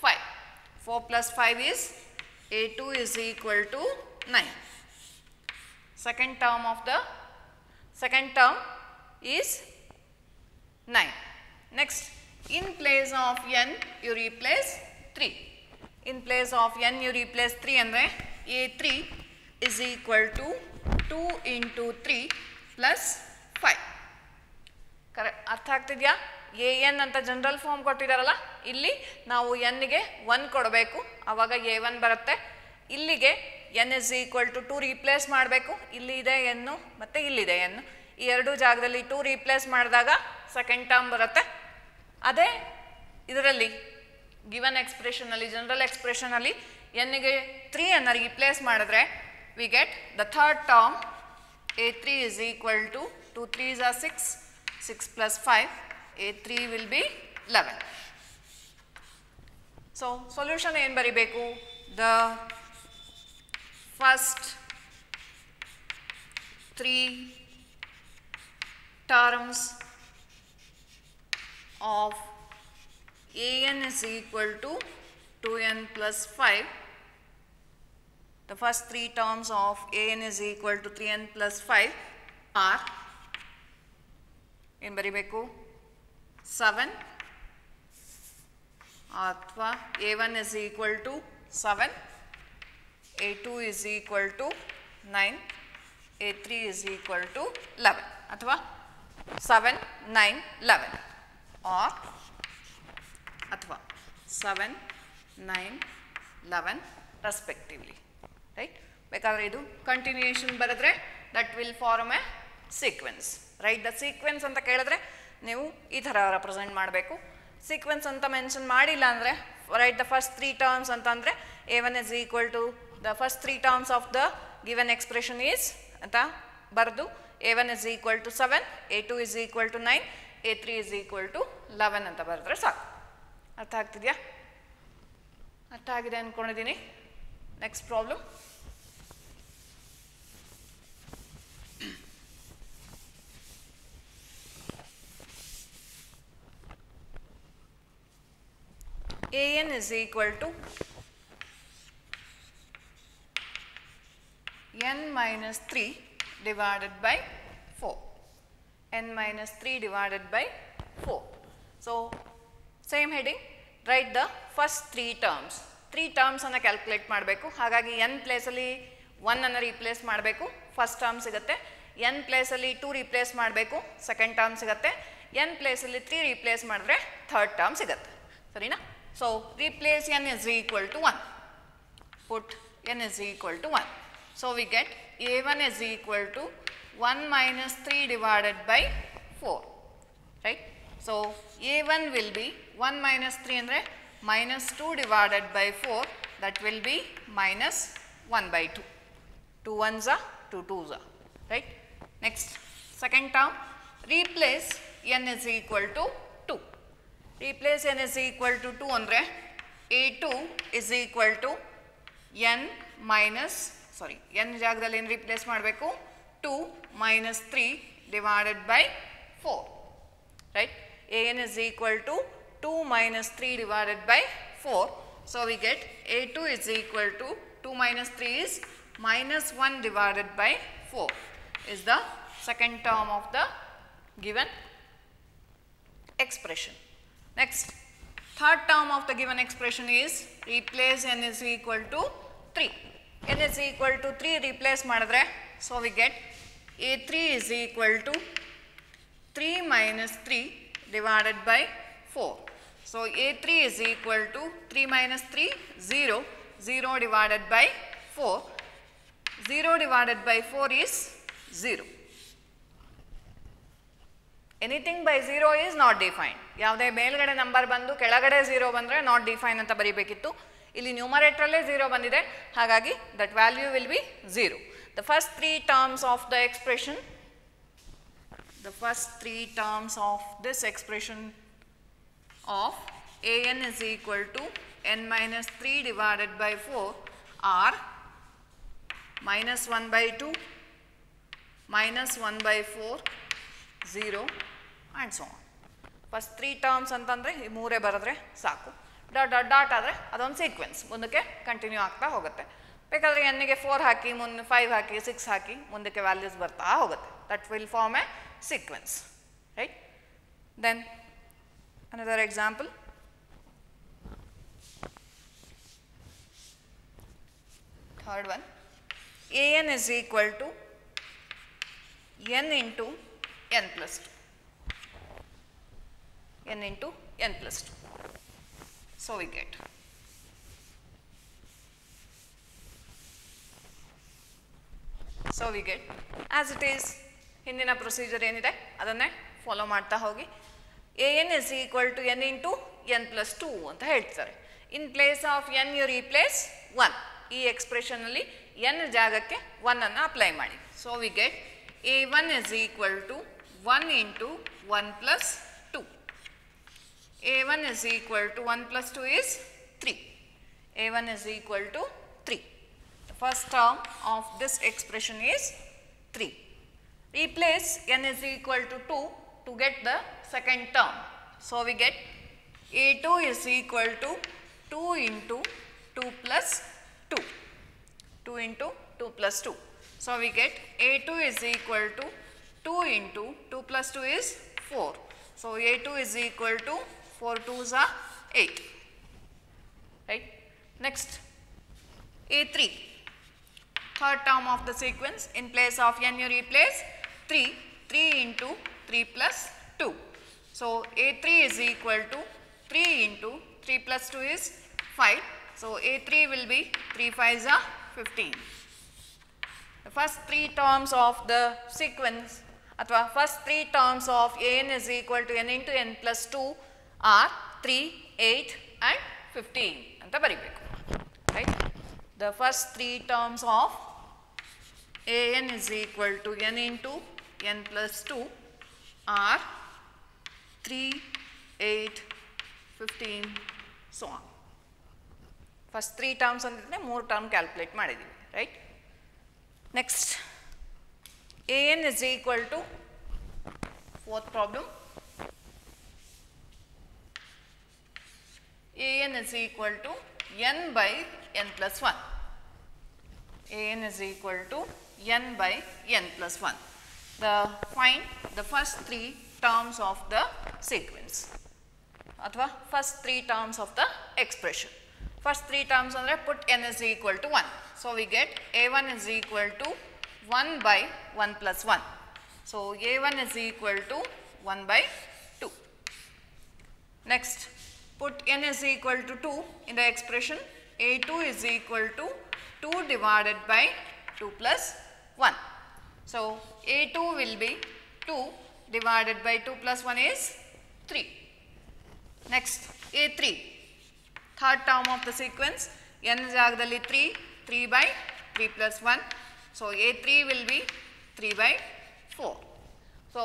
5. 4 plus 5 is A2 is equal to 9. Second term of the second term is 9. Next, in place of n you replace 3. In place of n you replace 3 andre A3 is equal to 2 into 3 plus 5. Correct ಅರ್ಥ ಆಗ್ತಿದೆಯಾ? an ಅಂತ general form ಕೊಟ್ಟಿದ್ದಾರಲ್ಲ, ಇಲ್ಲಿ ನಾವು nಗೆ 1 ಕೊಡಬೇಕು, ಆವಾಗ a1 ಬರುತ್ತೆ. ಇಲ್ಲಿಗೆ n is equal to 2 replace ಮಾಡಬೇಕು. ಇಲ್ಲಿ ಇದೆ n ಮತ್ತು ಇಲ್ಲಿದೆ n. ಈ ಎರಡು ಜಾಗದಲ್ಲಿ 2 ರೀಪ್ಲೇಸ್ ಮಾಡಿದಾಗ ಸೆಕೆಂಡ್ ಟರ್ಮ್ ಬರುತ್ತೆ. ಅದೇ ಇದರಲ್ಲಿ ಗಿವನ್ ಎಕ್ಸ್ಪ್ರೆಷನಲ್ಲಿ, ಜನರಲ್ ಎಕ್ಸ್ಪ್ರೆಷನಲ್ಲಿ nಗೆ 3 ಅನ್ನು ರೀಪ್ಲೇಸ್ ಮಾಡಿದ್ರೆ we get the third term. A3 is equal to 2 3s are 6, 6 plus 5, A3 will be 11. So solution ಏನು ಬರಿಬೇಕು? The first 3 terms of an is equal to 2n plus 5. The first 3 terms of an is equal to 3n plus 5 are ಏನು ಬರಿಬೇಕು 7 ಅಥವಾ a1 is equal to 7, a2 is equal to 9, a3 is equal to 11 ಅಥವಾ 7, 9, 11 or ಅಥವಾ 7, 9, 11 respectively, right? ಬೇಕಾದರೆ ಇದು continuation ಬರೆದ್ರೆ that will form a sequence, right? The sequence ಅಂತ ಕೇಳಿದ್ರೆ ನೀವು ಈ ಥರ ರೆಪ್ರೆಸೆಂಟ್ ಮಾಡಬೇಕು. ಸೀಕ್ವೆನ್ಸ್ ಅಂತ ಮೆನ್ಷನ್ ಮಾಡಿಲ್ಲ ಅಂದರೆ ರೈಟ್ ದ ಫಸ್ಟ್ 3 ಟರ್ಮ್ಸ್ ಅಂತಂದರೆ a1 is equal to the first 3 terms of the given expression is ಅಂತ ಬರೆದು a1 is equal to 7, a2 is equal to 9, a3 is equal to 11 ಅಂತ ಬರೆದ್ರೆ ಸಾಕು. ಅರ್ಥ ಆಗ್ತಿದೆಯಾ? ಅರ್ಥ ಆಗಿದೆ ಅಂದ್ಕೊಂಡಿದ್ದೀನಿ. Next problem. an is equal to n minus 3 divided by 4. n minus 3 divided by 4. So, same heading, write the first 3 terms. 3 terms ಅನ್ನು calculate ಮಾಡಬೇಕು. ಹಾಗಾಗಿ n ಪ್ಲೇಸಲ್ಲಿ 1 ಅನ್ನು ರೀಪ್ಲೇಸ್ ಮಾಡಬೇಕು, ಫಸ್ಟ್ ಟರ್ಮ್ ಸಿಗುತ್ತೆ. n ಪ್ಲೇಸಲ್ಲಿ 2 ರೀಪ್ಲೇಸ್ ಮಾಡಬೇಕು, ಸೆಕೆಂಡ್ ಟರ್ಮ್ ಸಿಗುತ್ತೆ. n ಪ್ಲೇಸಲ್ಲಿ 3 ರೀಪ್ಲೇಸ್ ಮಾಡಿದ್ರೆ ಥರ್ಡ್ ಟರ್ಮ್ ಸಿಗುತ್ತೆ. ಸರಿನಾ? So, replace n is equal to 1. Put n is equal to 1. So, we get a1 is equal to 1 minus 3 divided by 4. Right? So, a1 will be 1 minus 3 andre minus 2 divided by 4. That will be minus 1 by 2. 2 ones are 2 twos are. Right? Next, second term, replace n is equal to 2. Replace n is equal to 2 ಅಂದರೆ a2 is equal to n minus, sorry, n ಜಾಗದಲ್ಲಿ ಏನು replace ಮಾಡಬೇಕು? 2 minus 3 divided by 4, right? an is equal to 2 minus 3 divided by 4. So, we get a2 is equal to 2 minus 3 is minus 1 divided by 4 is the second term of the given expression. Next, third term of the given expression is replace n is equal to 3. n is equal to 3 replace ಮಾಡಿದ್ರೆ, so we get a3 is equal to 3 minus 3 divided by 4. So, a3 is equal to 3 minus 3, 0, 0 divided by 4. 0 divided by 4 is 0. Anything by 0 is not defined. ಯಾವುದೇ ಮೇಲ್ಗಡೆ number ಬಂದು ಕೆಳಗಡೆ 0 ಬಂದರೆ not define ಅಂತ ಬರೀಬೇಕಿತ್ತು. ಇಲ್ಲಿ ನ್ಯೂಮರೇಟರಲ್ಲೇ 0 ಬಂದಿದೆ, ಹಾಗಾಗಿ that value will be 0. The first 3 terms of the expression, the first 3 terms of this expression of an is equal to n minus 3 divided by 4 are minus 1 by 2, minus 1 by 4, 0 and so on. First 3 terms ಅಂತಂದರೆ ಈ ಮೂರೇ ಬರೆದ್ರೆ ಸಾಕು. Dot dot dot ಆದರೆ ಅದೊಂದು sequence ಮುಂದಕ್ಕೆ continue ಆಗ್ತಾ ಹೋಗುತ್ತೆ. ಬೇಕಾದರೆ ಎನ್ನಿಗೆ 4 ಹಾಕಿ, ಮುಂದೆ 5 ಹಾಕಿ, 6 ಹಾಕಿ, ಮುಂದಕ್ಕೆ ವ್ಯಾಲ್ಯೂಸ್ ಬರ್ತಾ ಹೋಗುತ್ತೆ. That will form a sequence, right? Then another example. Third one, an is equal to n into n plus 2. n into n plus 2. So, we get as it is ಹಿಂದಿನ procedure ಏನಿದೆ ಅದನ್ನೇ follow ಮಾಡ್ತಾ ಹೋಗಿ. an is equal to n into n plus 2 ಅಂತ ಹೇಳ್ತಾರೆ. In place of n you replace 1. ಈ ಎಕ್ಸ್ಪ್ರೆಷನಲ್ಲಿ n ಜಾಗಕ್ಕೆ 1 ಅನ್ನು ಅಪ್ಲೈ ಮಾಡಿ. So we get a1 is equal to 1 into 1 plus 2. a1 is equal to 1 plus 2 is 3. a1 is equal to 3. The first term of this expression is 3. Replace n is equal to 2 to get the second term. So, we get a2 is equal to 2 into 2 plus 2. 2 into 2 plus 2. So, we get a2 is equal to 2 into 2 plus 2 is 4. So A2 is equal to 4 2s are 8. Right. Next, A3, third term of the sequence. In place of n you replace 3 into 3 plus 2. So A3 is equal to 3 into 3 plus 2 is 5. So A3 will be 3 5s are 15. The first 3 terms of the sequence, or first 3 terms of an is equal to n into n plus 2 are 3, 8 and 15 anta baribeku. Right. The first 3 terms of an is equal to n into n plus 2 are 3, 8, 15, so on. First 3 terms andre 3 term calculate ಮಾಡಿದೀವಿ. Right. Next, an is equal to, fourth problem, an is equal to n by n plus 1. An is equal to n by n plus 1. Find the first 3 terms of the sequence, or first 3 terms of the expression. First 3 terms andre put n is equal to 1. So we get a1 is equal to 1 by 1 plus 1. So a1 is equal to 1 by 2. Next, put n is equal to 2 in the expression. A2 is equal to 2 divided by 2 plus 1. So A2 will be 2 divided by 2 plus 1 is 3. Next, A3, third term of the sequence. N ಜಾಗದಲ್ಲಿ 3 by 3 plus 1. So A3 will be 3 by 4. So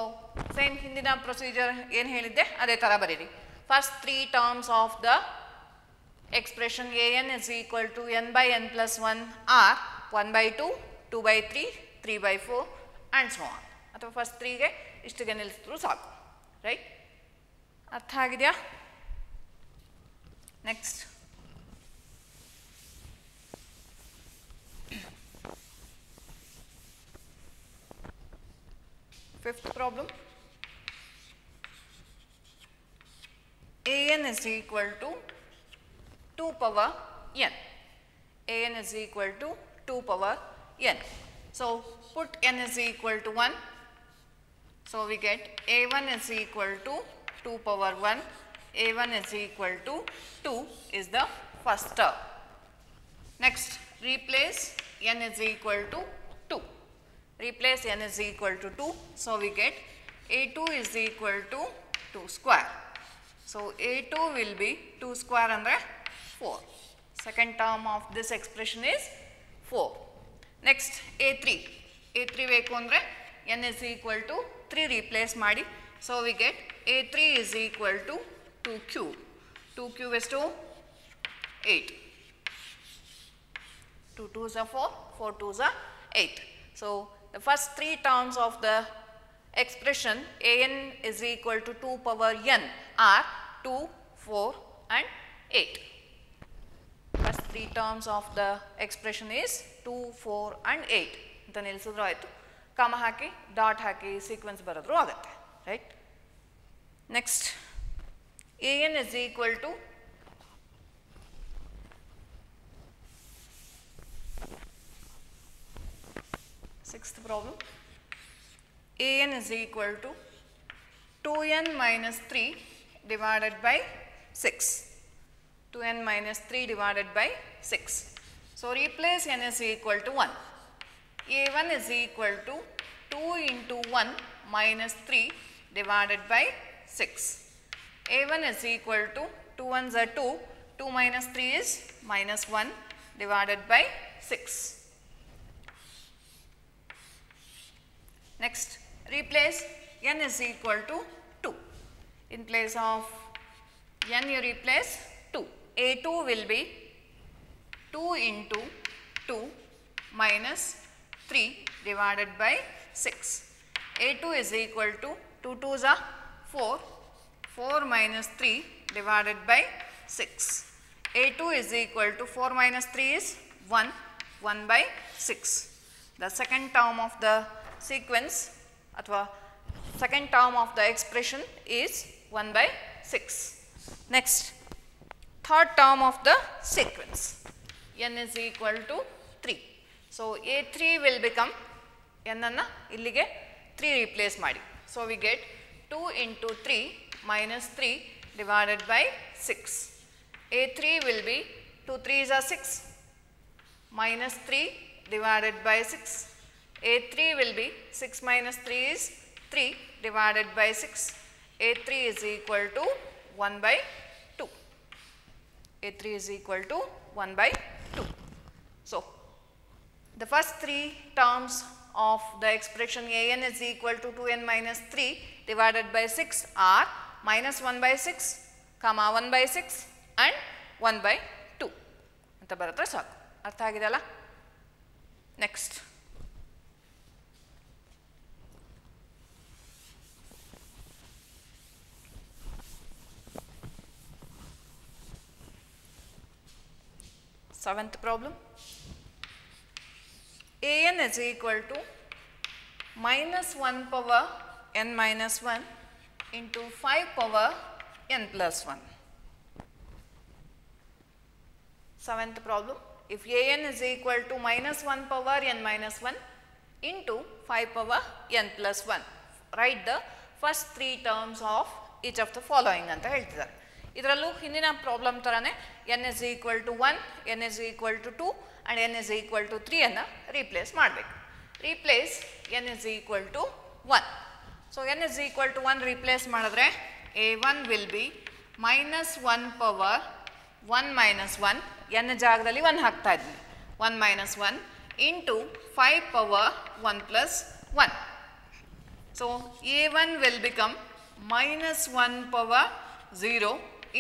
same ಹಿಂದಿನ procedure ಏನು ಹೇಳಿದ್ದೆ ಅದೇ ತರ ಬರೀರಿ. First 3 terms of the expression an is equal to n by n plus 1 are 1 by 2, 2 by 3, 3 by 4 and so on. ಅಥವಾ first 3ಗೆ ಇಷ್ಟಿಗೆ ನಿಲ್ಲಿಸಿದ್ರು ಸಾಕು. Right, ಅರ್ಥ ಆಗಿದೆಯಾ? Next, fifth problem. an is equal to 2 power n. an is equal to 2 power n. So put n is equal to 1. So we get a1 is equal to 2 power 1. a1 is equal to 2 is the first term. Next, replace n is equal to 2. Replace n is equal to 2. So we get a2 is equal to 2 square. So a2 will be 2 square andre 4. Second term of this expression is 4. Next, a3. a3 ಬೇಕು ಅಂದರೆ n is equal to 3 replace ಮಾಡಿ. So we get a3 is equal to 2 cube. 2 cube is to 8. 2 2s are 4, 4 2s are 8. So the first 3 terms of the expression an is equal to 2 power n are 2, 4 and 8. First 3 terms of the expression is 2, 4 and 8 ಅಂತ ನಿಲ್ಲಿಸಿದ್ರು ಆಯಿತು. ಕಾಮ ಹಾಕಿ dot ಹಾಕಿ sequence ಬರೆದ್ರು ಆಗುತ್ತೆ. Right. Next, an is equal to sixth problem. an is equal to 2n minus 3 divided by 6. 2n minus 3 divided by 6. So replace n is equal to 1. a1 is equal to 2 into 1 minus 3 divided by 6. a1 is equal to 2 ones are 2, 2 minus 3 is minus 1 divided by 6. Next, replace n is equal to 2. In place of n you replace 2. a2 will be 2 into 2 minus 3 divided by 6. a2 is equal to 2 2s are 4, 4 minus 3 divided by 6. a2 is equal to 4 minus 3 is 1, 1 by 6. The second term of the sequence ಅಥವಾ second term of the expression is 1 by 6. Next, third term of the sequence, n is equal to 3. So, a3 will become, n anna illige 3 replace ಮಾಡಿ. So, we get 2 into 3 minus 3 divided by 6. a3 will be 2 3s are 6 minus 3 divided by 6. a3 will be 6 minus 3 is 3 divided by 6. a3 is equal to 1 by 2. a3 is equal to 1 by 2. So, the first 3 terms of the expression an is equal to 2n minus 3 divided by 6 are minus 1 by 6, comma 1 by 6 and 1 by 2 ಅಂತ ಬರುತ್ತೆ ಸಾಕು. ಅರ್ಥ ಆಗಿದೆಯಲ್ಲ? Next, seventh problem. an is equal to minus 1 power n minus 1 into 5 power n plus 1. Seventh problem. If an is equal to minus 1 power n minus 1 into 5 power n plus 1, write the first 3 terms of each of the following ಅಂತ ಹೇಳ್ತಿದ್ದಾರೆ. ಇದರಲ್ಲೂ ಹಿಂದಿನ problem ತರನೇ n is equal to 1, n is equal to 2 and n is equal to 3 ಅನ್ನು replace ಮಾಡಬೇಕು. Replace n is equal to 1. So, n is equal to 1 replace ಮಾಡಿದ್ರೆ a1 will be minus 1 power 1 minus 1, n ಜಾಗದಲ್ಲಿ 1 ಹಾಕ್ತಾ ಇದ್ವಿ, 1 minus 1 into 5 power 1 plus 1. So, a1 will become minus 1 power 0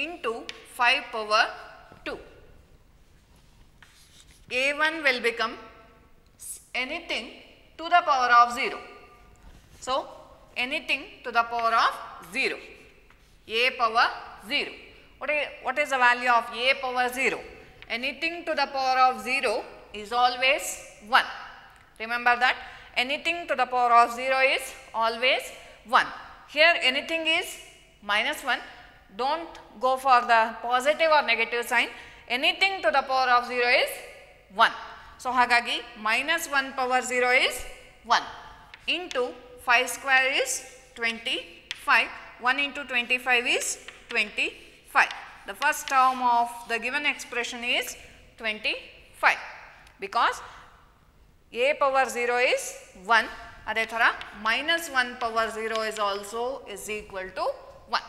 into 5 power 2. a1 will become anything to the power of 0. So, anything to the power of 0, a power 0. What is the value of a power 0? Anything to the power of 0 is always 1. Remember that anything to the power of 0 is always 1. Here anything is minus 1. Don't go for the positive or negative sign. Anything to the power of 0 is 1. So, hagagi minus 1 power 0 is 1 into 5 square is 25. 1 into 25 is 25. The first term of the given expression is 25 because a power 0 is 1. Adhe thara minus 1 power 0 is also is equal to 1.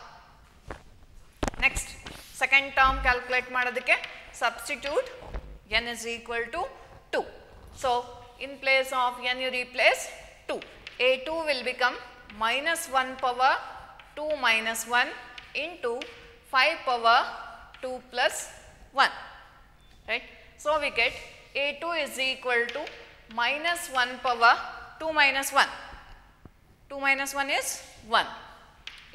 Next, second term calculate ಮಾಡೋದಕ್ಕೆ substitute n is equal to 2. So, in place of n you replace 2. a2 will become minus 1 power 2 minus 1 into 5 power 2 plus 1, right. So, we get a2 is equal to minus 1 power 2 minus 1, 2 minus 1 is 1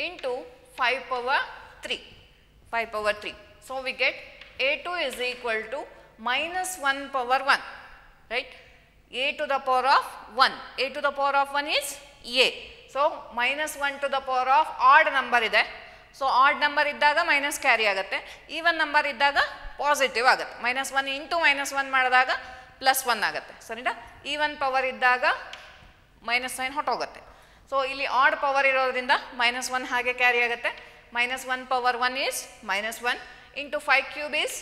into 5 power 3, 5 power 3. So, we get a2 is equal to minus 1 power 1, right. a to the power of 1, a to the power of 1 is a. So, minus 1 to the power of odd number ಇದೆ. So, odd number ಇದ್ದಾಗ minus carry ಆಗುತ್ತೆ, even number ಇದ್ದಾಗ positive ಆಗುತ್ತೆ. minus 1 into minus 1 ಮಾಡಿದಾಗ plus 1 ಆಗುತ್ತೆ, ಸರಿನಾ. even power ಇದ್ದಾಗ minus sign ಹೊಟ್ಟೋಗುತ್ತೆ. So, ಇಲ್ಲಿ odd power ಇರೋದ್ರಿಂದ minus 1 ಹಾಗೆ carry ಆಗುತ್ತೆ. minus 1 power 1 is minus 1 into 5 cube is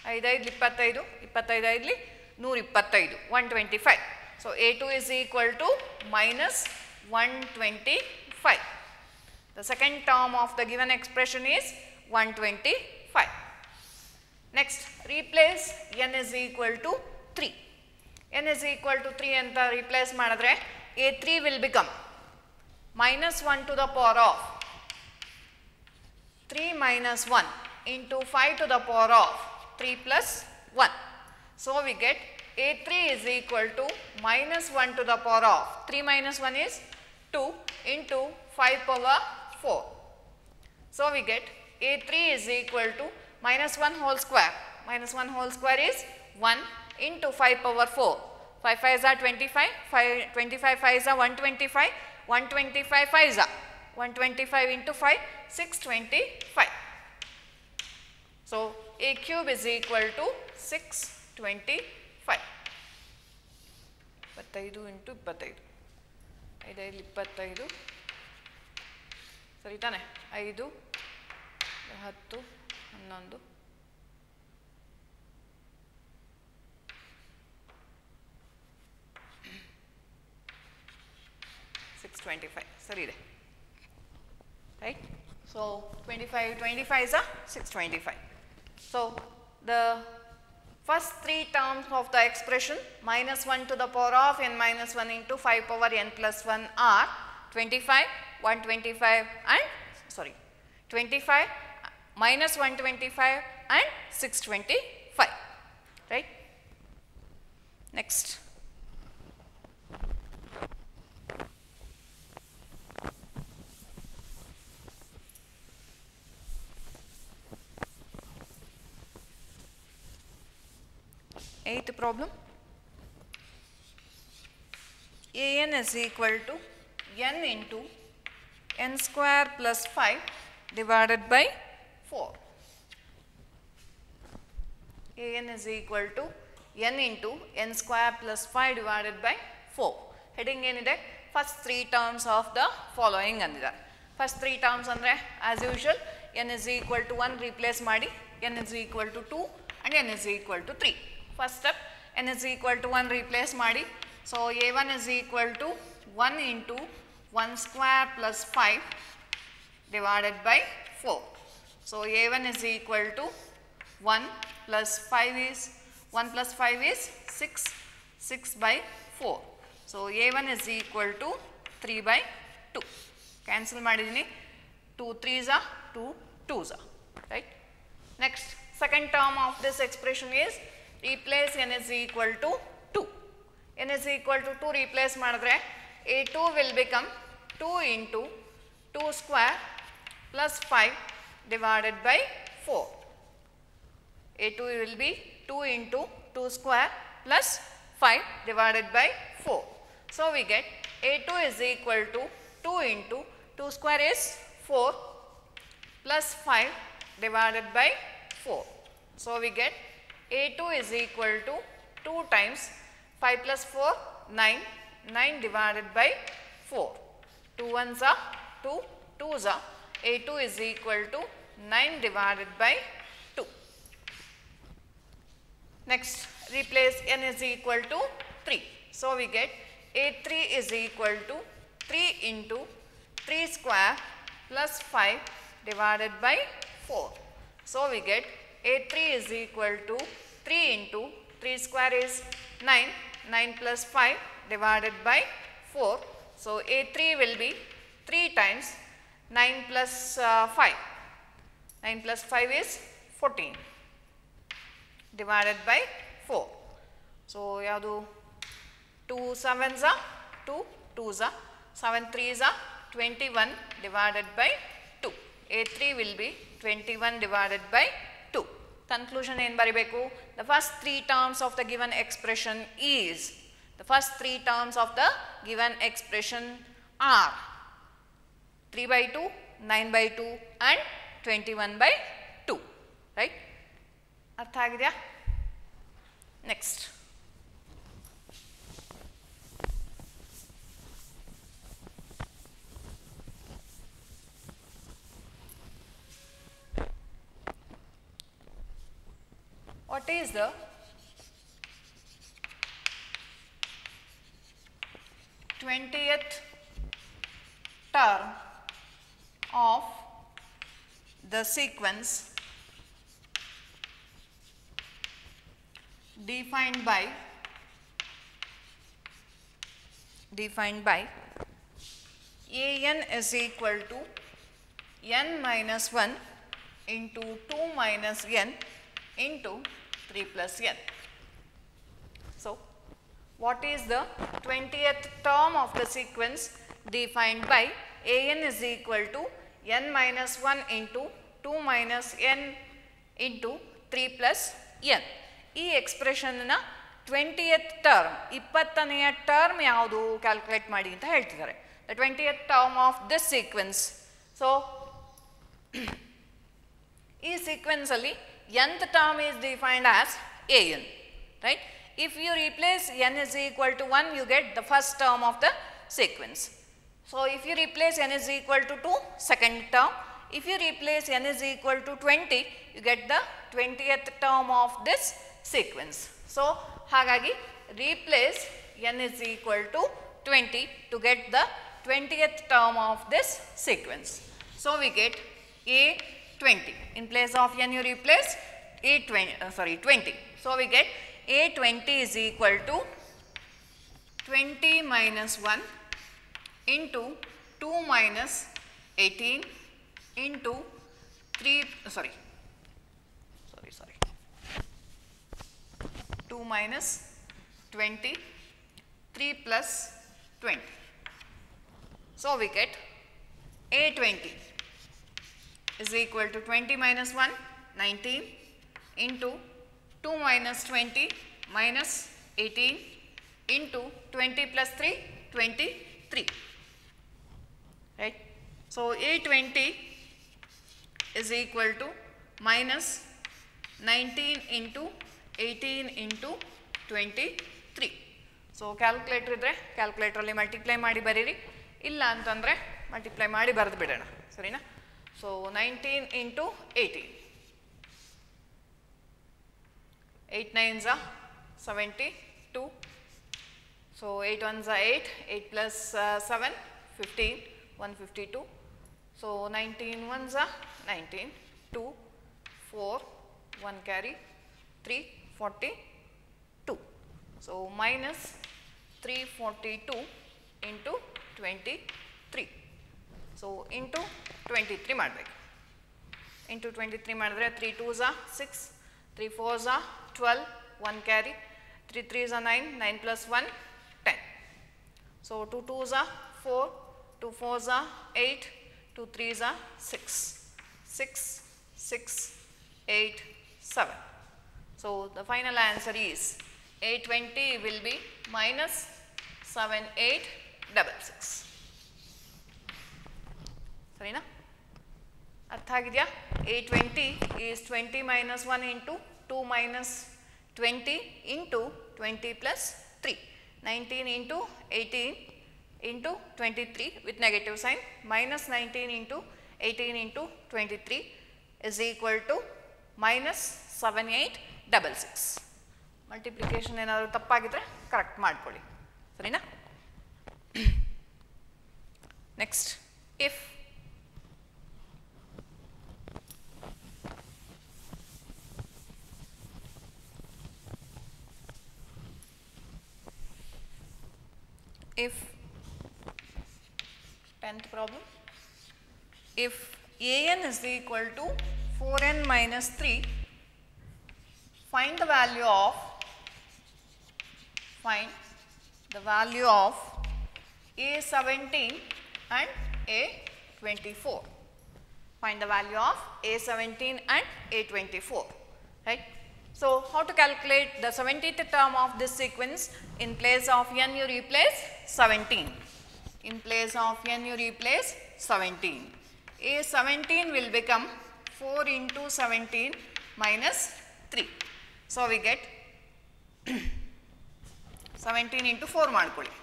5 5 25, 25 5 125, 125. So, a2 is equal to minus 125. The second term of the given expression is 125. Next, replace n is equal to 3. n is equal to 3 ಅಂತ replace ಮಾಡಿದ್ರೆ a3 will become minus 1 to the power of 3 minus 1 into 5 to the power of 3 plus 1. So, we get a3 is equal to minus 1 to the power of 3 minus 1 is 2 into 5 power 4. So, we get a3 is equal to minus 1 whole square, minus 1 whole square is 1 into 5 power 4. 5 5s are 25, 25 5s are 125, 125 5s are 125 into 5 625. So a cube is equal to 625. 25 into 25 5 25 ಸರಿ ತಾನೆ 5 10 11 625 ಸರಿ ಇದೆ right. So 25 is a 625. So the first three terms of the expression minus 1 to the power of n minus 1 into 5 power n plus 1 are 25, 125 and 25 minus 125 and 625, right. Next. Eighth problem. An is equal to n into n square plus 5 divided by 4. An is equal to n into n square plus 5 divided by 4. Heading ಏನide first three terms of the following ಅಂದಿದ್ದಾರೆ. First three terms ಅಂದರೆ as usual n is equal to 1 replace ಮಾಡಿ n is equal to 2 and n is equal to 3. First step n is equal to 1 replace ಮಾಡಿ. So a1 is equal to 1 into 1 square plus 5 divided by 4. So a1 is equal to 1 plus 5 is 1 plus 5 is 6 by 4. So a1 is equal to 3 by 2. Cancel ಮಾಡಿದೀನಿ 2 3s are 2 2s are, right. Next second term of this expression is replace n is equal to 2. n is equal to 2 replace ಮಾಡಿದ್ರೆ a2 will become 2 into 2 square plus 5 divided by 4. a2 will be 2 into 2 square plus 5 divided by 4. So we get a2 is equal to 2 into 2 square is 4 plus 5 divided by 4. So we get a2 is equal to 2 times 5 plus 4 9 divided by 4. 2 ones are 2 2s are a2 is equal to 9 divided by 2. Next replace n is equal to 3. So we get a3 is equal to 3 into 3 square plus 5 divided by 4. So we get a3 is equal to 3 into 3 square is 9 plus 5 divided by 4. So a3 will be 3 times 9 plus 5. 9 plus 5 is 14 divided by 4. So yadu 2 7s are 2 2s are 7 3s are 21 divided by 2. a3 will be 21 divided by 2. Conclusion ಏನು ಬರಿಬೇಕು? The first three terms of the given expression is, the first three terms of the given expression are 3 by 2, 9 by 2 and 21 by 2, right? ಅರ್ಥ ಆಗಿದೆಯಾ? Next. What is the twentieth term of the sequence defined by an is equal to n minus 1 into 2 minus n into 3 plus n. So what is the 20th term of the sequence defined by an is equal to n minus 1 into 2 minus n into 3 plus n. ಈ ಎಕ್ಸ್ಪ್ರೆಷನ್ನ 20th term 20ನೆಯ term ಯಾವುದು calculate ಮಾಡಿ ಅಂತ ಹೇಳ್ತಿದ್ದಾರೆ. the 20th term of this sequence. So, ಈ sequence ಅಲ್ಲಿ nth term is defined as an, right? If you replace n is equal to 1, you get the first term of the sequence. So, if you replace n is equal to 2, second term. If you replace n is equal to 20, you get the 20th term of this sequence. So, ಹಾಗಾಗಿ replace n is equal to 20 to get the 20th term of this sequence. So, we get A20. In place of n you replace A20, 20. So, we get A20 is equal to 20 minus 1 into 2 minus 18 into 2 minus 20, 3 plus 20. So, we get A20 is equal to 20 minus 1, 19 into 2 minus 20 minus 18 into 20 plus 3, 23, right. So, A20 is equal to minus 19 into 18 into 23. So, calculator idre calculator alli multiply ಮಾಡಿ ಬರೀರಿ, ಇಲ್ಲ ಅಂತಂದ್ರೆ multiply ಮಾಡಿ ಬರೆದು ಬಿಡೋಣ, ಸರಿನಾ. So, 19 into 18, 8 9s are 72. So, 8 1s are 8, 8 plus 7, 15, 152. So, 19 1s are 19, 2, 4, 1 carry, 3, 42. So, minus 342 into 23. So, into 23 ಮಾಡಬೇಕು. Into 23 ಮಾಡಿದ್ರೆ 3 2s are 6, 3 4s are 12, 1 carry, 3 3s are 9, 9 plus 1, 10. So, 2 2s are 4, 2 4s are 8, 2 3s are 6, 6, 6, 8, 7. So, the final answer is A20 will be minus 7866. ಸರಿನಾ, ಅರ್ಥ ಆಗಿದೆಯಾ. A20 is 20 minus 1 into 2 minus 20 into 20 plus 3, 19 into 18 into 23 with negative sign, minus 19 into 18 into 23 is equal to minus 7866. Multiplication ಏನಾದರೂ ತಪ್ಪಾಗಿದ್ರೆ correct ಮಾಡ್ಕೊಳ್ಳಿ, ಸರಿನಾ. Next, if tenth problem, if an is equal to 4n minus 3, find the value of A17 and A24. Find the value of A17 and A24, right. So, how to calculate the 70th term of this sequence? In place of n you replace 17. In place of n you replace 17. A17 will become 4 into 17 minus 3. So, we get 17 into 4 ಮಾಡ್ಕೊಳ್ಳಿ.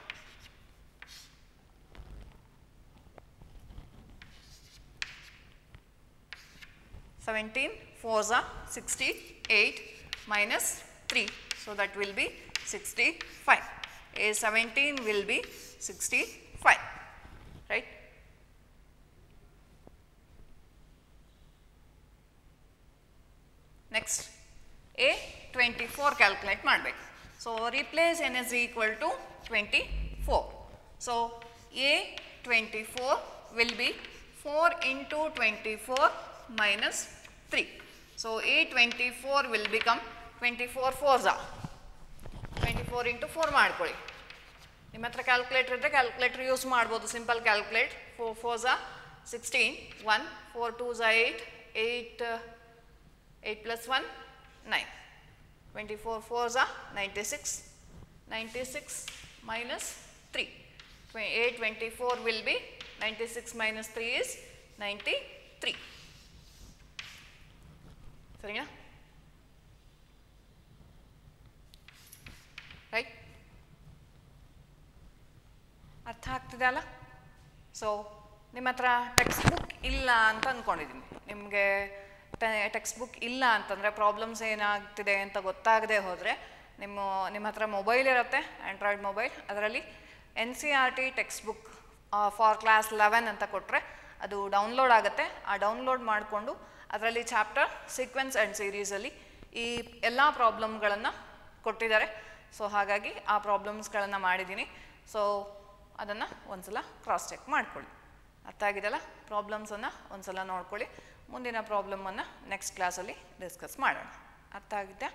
Seventeen 4s are 68 minus 3. So, that will be 65. A17 will be 65, right. Next, A24 calculate ಮಾಡಬೇಕು. So, replace n is equal to 24. So, A24 will be 4 into 24 minus 3. So, A24 will become 24 4s are 24 into 4 ಮಾಡ್ಕೊಳ್ಳಿ. ನಿಮ್ಮ ಹತ್ರ calculator ಇದ್ದರೆ calculator use ಮಾಡ್ಬೋದು. Simple calculate. 4 4s are 16, 1, 4 2s are 8, 8 plus 1, 9. 24 4s are 96, 96 minus 3, A24 will be 96 minus 3 is 93. ಸರಿನಾ? Right? ಅರ್ಥ ಆಗ್ತಿದೆ ಅಲ್ಲ? So ನಿಮ್ಮ ಹತ್ರ ಟೆಕ್ಸ್ಟ್ ಬುಕ್ ಇಲ್ಲ ಅಂತ ಅಂದ್ಕೊಂಡಿದ್ದೀನಿ. ನಿಮಗೆ ಟೆಕ್ಸ್ಟ್ ಬುಕ್ ಇಲ್ಲ ಅಂತಂದರೆ ಪ್ರಾಬ್ಲಮ್ಸ್ ಏನಾಗ್ತಿದೆ ಅಂತ ಗೊತ್ತಾಗದೆ ಹೋದರೆ ನಿಮ್ಮ ಹತ್ರ ಮೊಬೈಲ್ ಇರುತ್ತೆ, ಆ್ಯಂಡ್ರಾಯ್ಡ್ ಮೊಬೈಲ್. ಅದರಲ್ಲಿ NCERT text book for class 11 ಅಂತ ಕೊಟ್ಟರೆ ಅದು ಡೌನ್ಲೋಡ್ ಆಗುತ್ತೆ. ಆ ಡೌನ್ಲೋಡ್ ಮಾಡಿಕೊಂಡು ಅದರಲ್ಲಿ ಚಾಪ್ಟರ್ ಸೀಕ್ವೆನ್ಸ್ ಆ್ಯಂಡ್ ಸೀರೀಸಲ್ಲಿ ಈ ಎಲ್ಲ ಪ್ರಾಬ್ಲಮ್ಗಳನ್ನು ಕೊಟ್ಟಿದ್ದಾರೆ. ಸೊ ಹಾಗಾಗಿ ಆ ಪ್ರಾಬ್ಲಮ್ಸ್ಗಳನ್ನು ಮಾಡಿದ್ದೀನಿ. ಸೊ ಅದನ್ನು ಒಂದ್ಸಲ ಕ್ರಾಸ್ ಚೆಕ್ ಮಾಡ್ಕೊಳ್ಳಿ. ಅರ್ಥ ಆಗಿದೆಯಲ್ಲ? ಪ್ರಾಬ್ಲಮ್ಸನ್ನು ಒಂದ್ಸಲ ನೋಡ್ಕೊಳ್ಳಿ. ಮುಂದಿನ ಪ್ರಾಬ್ಲಮನ್ನು ನೆಕ್ಸ್ಟ್ ಕ್ಲಾಸಲ್ಲಿ ಡಿಸ್ಕಸ್ ಮಾಡೋಣ. ಅರ್ಥ ಆಗಿದ್ಯಾ?